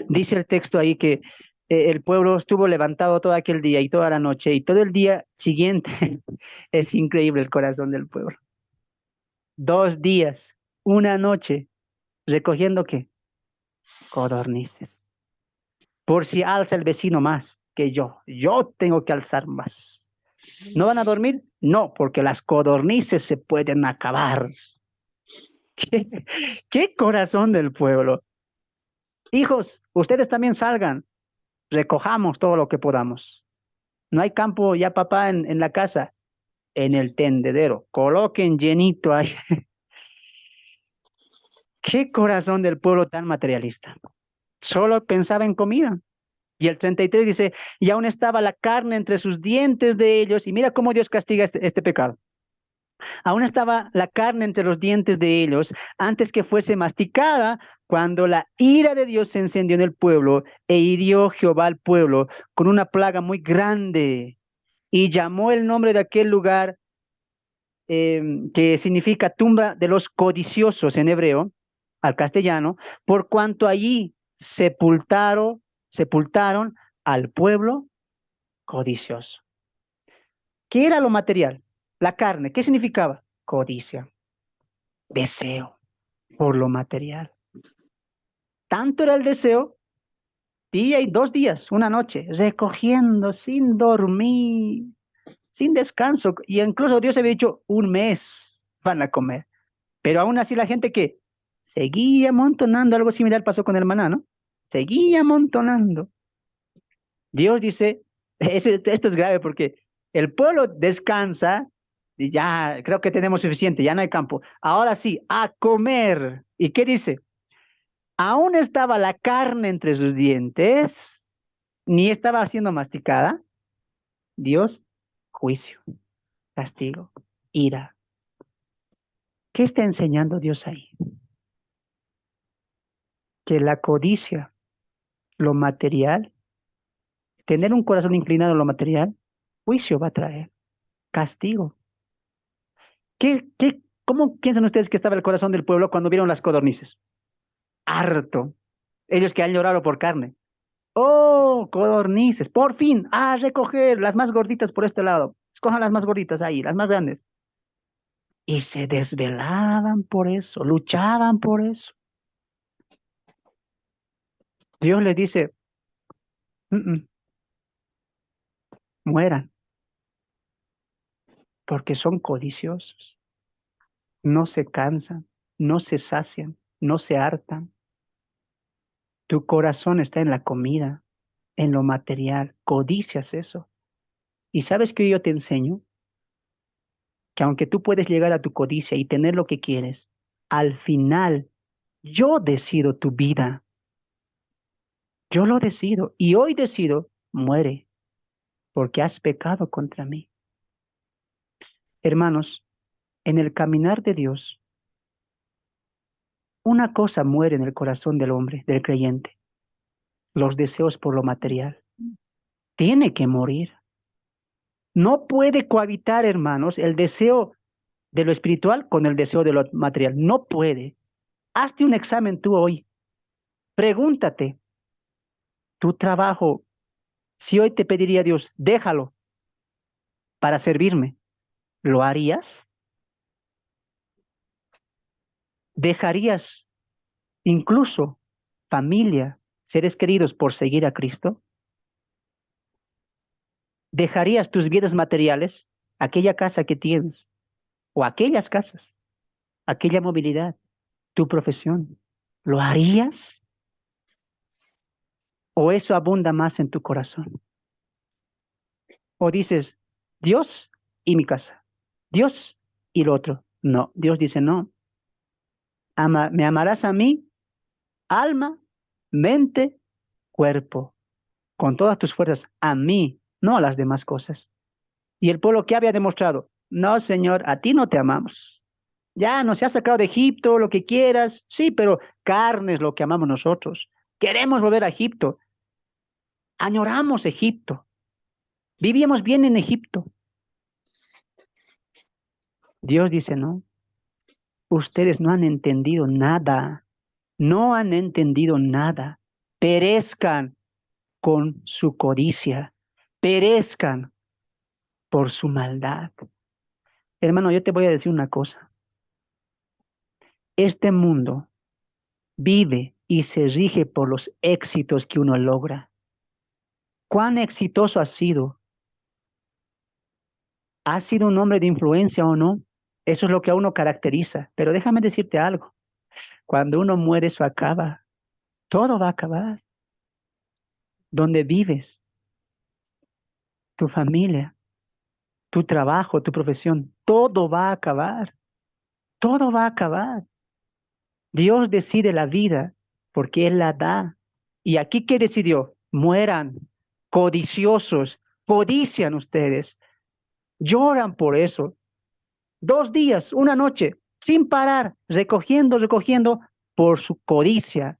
Dice el texto ahí que el pueblo estuvo levantado todo aquel día y toda la noche y todo el día siguiente. Es increíble el corazón del pueblo. 2 días, una noche, recogiendo ¿qué? Codornices. Por si alza el vecino más que yo tengo que alzar más. ¿No van a dormir? No, porque las codornices se pueden acabar. ¿Qué corazón del pueblo? Hijos, ustedes también salgan, recojamos todo lo que podamos. No hay campo ya, papá, en la casa, en el tendedero, coloquen llenito ahí. ¿Qué corazón del pueblo tan materialista? Solo pensaba en comida. Y el 33 dice, y aún estaba la carne entre sus dientes de ellos, y mira cómo Dios castiga este pecado. Aún estaba la carne entre los dientes de ellos antes que fuese masticada, cuando la ira de Dios se encendió en el pueblo e hirió Jehová al pueblo con una plaga muy grande y llamó el nombre de aquel lugar que significa tumba de los codiciosos en hebreo, al castellano, por cuanto allí sepultaron al pueblo codicioso. ¿Qué era lo material? La carne. ¿Qué significaba? Codicia, deseo por lo material. Tanto era el deseo, día y 2 días, una noche, recogiendo sin dormir, sin descanso. Y incluso Dios había dicho, 1 mes van a comer. Pero aún así la gente que seguía amontonando, algo similar pasó con el maná, ¿no? Seguía amontonando. Dios dice, esto es grave porque el pueblo descansa y ya creo que tenemos suficiente, ya no hay campo. Ahora sí, a comer. ¿Y qué dice? Aún estaba la carne entre sus dientes, ni estaba siendo masticada. Dios, juicio, castigo, ira. ¿Qué está enseñando Dios ahí? Que la codicia, lo material, tener un corazón inclinado a lo material, juicio va a traer, castigo. ¿Cómo piensan ustedes que estaba el corazón del pueblo cuando vieron las codornices? Harto. Ellos que han llorado por carne. Oh, codornices, por fin, a recoger las más gorditas por este lado. Escojan las más gorditas ahí, las más grandes. Y se desvelaban por eso, luchaban por eso. Dios les dice, mueran, porque son codiciosos. No se cansan, no se sacian, no se hartan. Tu corazón está en la comida, en lo material, codicias eso. Y sabes que yo te enseño que aunque tú puedes llegar a tu codicia y tener lo que quieres, al final yo decido tu vida. Yo lo decido y hoy decido, muere, porque has pecado contra mí. Hermanos, en el caminar de Dios, una cosa muere en el corazón del hombre, del creyente, los deseos por lo material. Tiene que morir. No puede cohabitar, hermanos, el deseo de lo espiritual con el deseo de lo material. No puede. Hazte un examen tú hoy. Pregúntate, tu trabajo, si hoy te pediría Dios, déjalo para servirme, ¿lo harías? ¿Dejarías incluso familia, seres queridos por seguir a Cristo? ¿Dejarías tus bienes materiales, aquella casa que tienes, o aquellas casas, aquella movilidad, tu profesión? ¿Lo harías? ¿O eso abunda más en tu corazón? ¿O dices, Dios y mi casa, Dios y lo otro? No, Dios dice, no, me amarás a mí, alma, mente, cuerpo, con todas tus fuerzas, a mí, no a las demás cosas. Y el pueblo que había demostrado, no, Señor, a ti no te amamos. Ya nos has sacado de Egipto, lo que quieras, sí, pero carne es lo que amamos nosotros. Queremos volver a Egipto. Añoramos Egipto. Vivíamos bien en Egipto. Dios dice, no, ustedes no han entendido nada. No han entendido nada. Perezcan con su codicia. Perezcan por su maldad. Hermano, yo te voy a decir una cosa. Este mundo vive y se rige por los éxitos que uno logra. ¿Cuán exitoso has sido? ¿Has sido un hombre de influencia o no? Eso es lo que a uno caracteriza. Pero déjame decirte algo. Cuando uno muere, eso acaba. Todo va a acabar. Donde vives, tu familia, tu trabajo, tu profesión, todo va a acabar. Todo va a acabar. Dios decide la vida porque Él la da. ¿Y aquí qué decidió? Mueran, codiciosos, codician ustedes, lloran por eso. 2 días, una noche, sin parar, recogiendo por su codicia.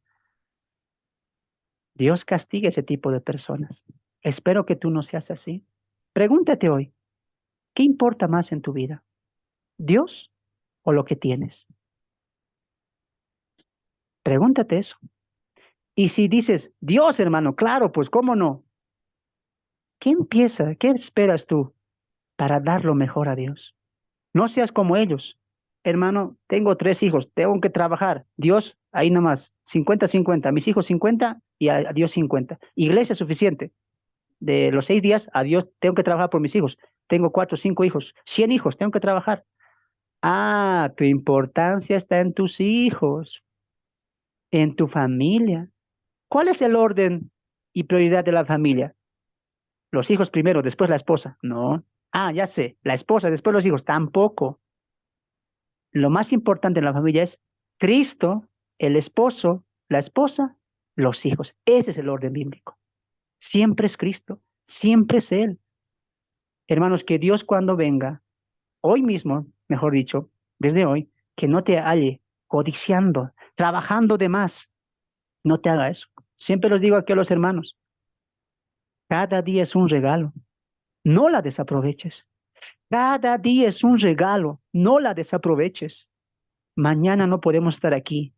Dios castiga ese tipo de personas. Espero que tú no seas así. Pregúntate hoy, ¿qué importa más en tu vida? ¿Dios o lo que tienes? Pregúntate eso. Y si dices, Dios, hermano, claro, pues cómo no. ¿Qué empieza? ¿Qué esperas tú para dar lo mejor a Dios? No seas como ellos. Hermano, tengo 3 hijos, tengo que trabajar. Dios, ahí nomás, 50-50. Mis hijos 50 y a Dios 50. Iglesia suficiente. De los 6 días, a Dios tengo que trabajar por mis hijos. Tengo 4, 5 hijos, 100 hijos, tengo que trabajar. Ah, tu importancia está en tus hijos, en tu familia. ¿Cuál es el orden y prioridad de la familia? Los hijos primero, después la esposa. No. Ah, ya sé, la esposa, después los hijos. Tampoco. Lo más importante en la familia es Cristo, el esposo, la esposa, los hijos. Ese es el orden bíblico. Siempre es Cristo, siempre es Él. Hermanos, que Dios cuando venga, hoy mismo, mejor dicho, desde hoy, que no te halle codiciando, trabajando de más. No te haga eso. Siempre los digo aquí a los hermanos, cada día es un regalo. No la desaproveches. Cada día es un regalo. No la desaproveches. Mañana no podemos estar aquí.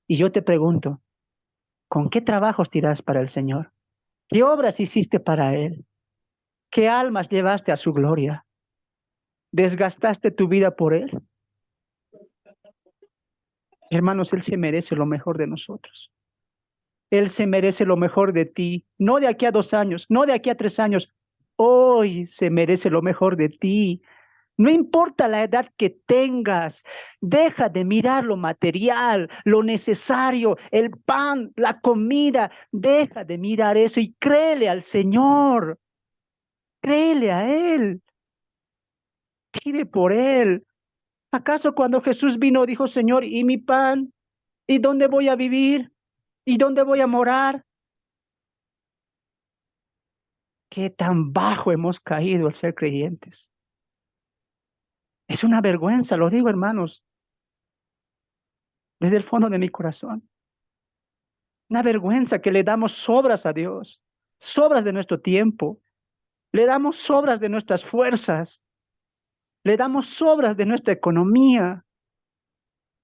Y yo te pregunto, ¿con qué trabajos tirás para el Señor? ¿Qué obras hiciste para Él? ¿Qué almas llevaste a su gloria? ¿Desgastaste tu vida por Él? Hermanos, Él se merece lo mejor de nosotros. Él se merece lo mejor de ti. No de aquí a 2 años, no de aquí a 3 años. Hoy se merece lo mejor de ti. No importa la edad que tengas, deja de mirar lo material, lo necesario, el pan, la comida. Deja de mirar eso y créele al Señor. Créele a Él. Pide por Él. ¿Acaso cuando Jesús vino dijo, Señor, ¿y mi pan? ¿Y dónde voy a vivir? ¿Y dónde voy a morar? ¿Qué tan bajo hemos caído al ser creyentes? Es una vergüenza, lo digo, hermanos, desde el fondo de mi corazón. Una vergüenza que le damos sobras a Dios, sobras de nuestro tiempo, le damos sobras de nuestras fuerzas, le damos sobras de nuestra economía,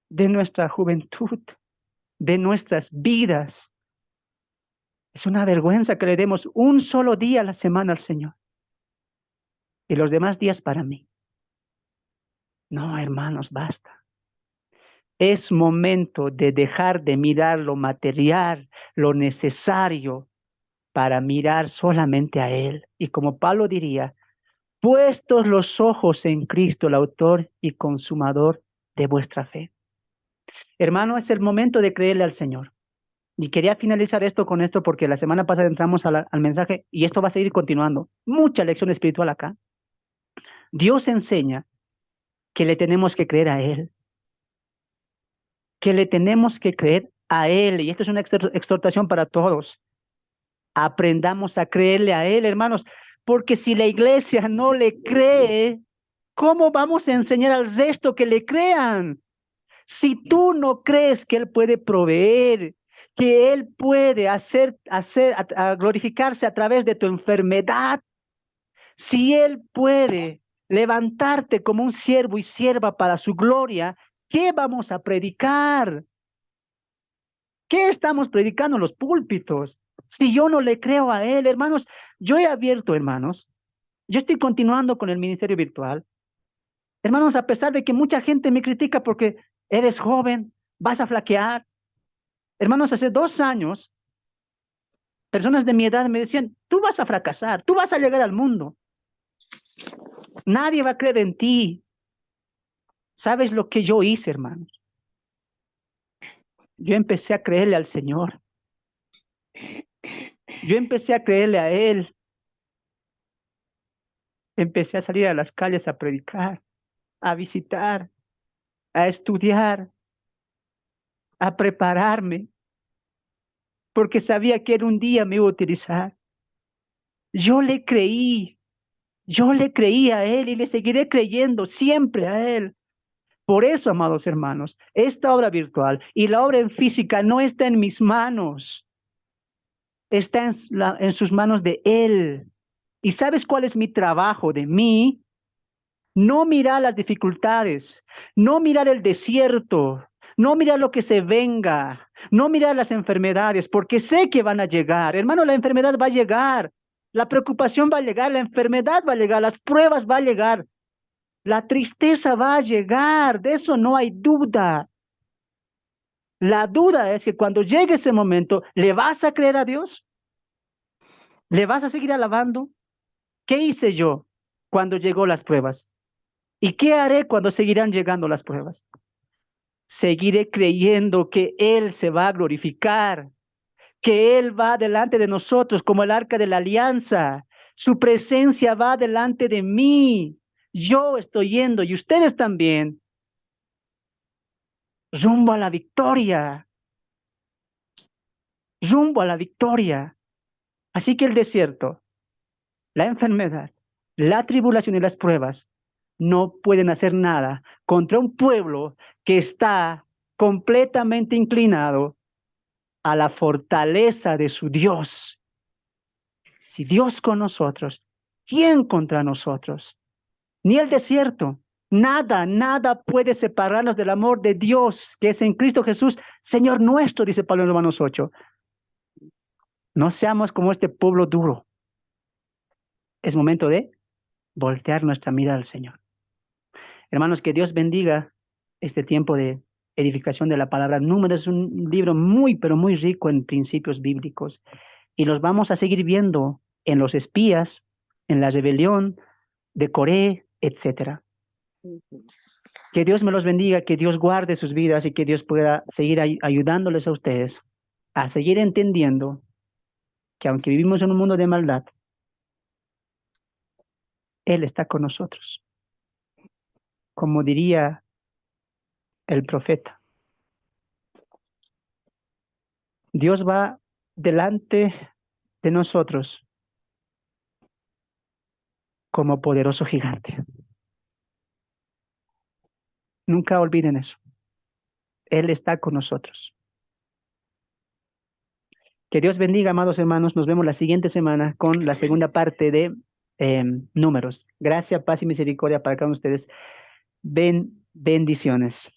de nuestra juventud, de nuestras vidas. Es una vergüenza que le demos un solo día a la semana al Señor y los demás días para mí. No, hermanos, basta. Es momento de dejar de mirar lo material, lo necesario, para mirar solamente a Él. Y como Pablo diría, puestos los ojos en Cristo, el autor y consumador de vuestra fe. Hermano, es el momento de creerle al Señor. Y quería finalizar esto con esto porque la semana pasada entramos al mensaje y esto va a seguir continuando. Mucha lección espiritual acá. Dios enseña que le tenemos que creer a Él. Que le tenemos que creer a Él. Y esto es una exhortación para todos. Aprendamos a creerle a Él, hermanos, porque si la iglesia no le cree, ¿cómo vamos a enseñar al resto que le crean? Si tú no crees que Él puede proveer, que Él puede glorificarse a través de tu enfermedad, si Él puede levantarte como un siervo y sierva para su gloria, ¿qué vamos a predicar? ¿Qué estamos predicando en los púlpitos? Si yo no le creo a Él, hermanos, yo he abierto, hermanos, yo estoy continuando con el ministerio virtual. Hermanos, a pesar de que mucha gente me critica porque eres joven, vas a flaquear. Hermanos, hace 2 años, personas de mi edad me decían, tú vas a fracasar, tú vas a llegar al mundo. Nadie va a creer en ti. ¿Sabes lo que yo hice, hermanos? Yo empecé a creerle al Señor. Yo empecé a creerle a Él. Empecé a salir a las calles a predicar, a visitar, a estudiar, a prepararme, porque sabía que Él un día me iba a utilizar. Yo le creí a Él y le seguiré creyendo siempre a Él. Por eso, amados hermanos, esta obra virtual y la obra en física no está en mis manos, está en sus manos de Él. ¿Y sabes cuál es mi trabajo de mí? No mirar las dificultades, no mirar el desierto, no mirar lo que se venga, no mirar las enfermedades, porque sé que van a llegar. Hermano, la enfermedad va a llegar, la preocupación va a llegar, la enfermedad va a llegar, las pruebas va a llegar, la tristeza va a llegar, de eso no hay duda. La duda es que cuando llegue ese momento, ¿le vas a creer a Dios? ¿Le vas a seguir alabando? ¿Qué hice yo cuando llegó las pruebas? ¿Y qué haré cuando seguirán llegando las pruebas? Seguiré creyendo que Él se va a glorificar, que Él va delante de nosotros como el arca de la alianza. Su presencia va delante de mí. Yo estoy yendo y ustedes también, rumbo a la victoria, rumbo a la victoria. Así que el desierto, la enfermedad, la tribulación y las pruebas no pueden hacer nada contra un pueblo que está completamente inclinado a la fortaleza de su Dios. Si Dios con nosotros, ¿quién contra nosotros? Ni el desierto, nada puede separarnos del amor de Dios que es en Cristo Jesús, Señor nuestro, dice Pablo en Romanos 8. No seamos como este pueblo duro. Es momento de voltear nuestra mirada al Señor. Hermanos, que Dios bendiga este tiempo de edificación de la palabra. Números es un libro muy, pero muy rico en principios bíblicos. Y los vamos a seguir viendo en los espías, en la rebelión de Coré, etc. Que Dios me los bendiga, que Dios guarde sus vidas y que Dios pueda seguir ayudándoles a ustedes a seguir entendiendo que aunque vivimos en un mundo de maldad, Él está con nosotros. Como diría el profeta, Dios va delante de nosotros como poderoso gigante. Nunca olviden eso. Él está con nosotros. Que Dios bendiga, amados hermanos. Nos vemos la siguiente semana con la segunda parte de Números. Gracias, paz y misericordia para cada uno de ustedes. Bendiciones.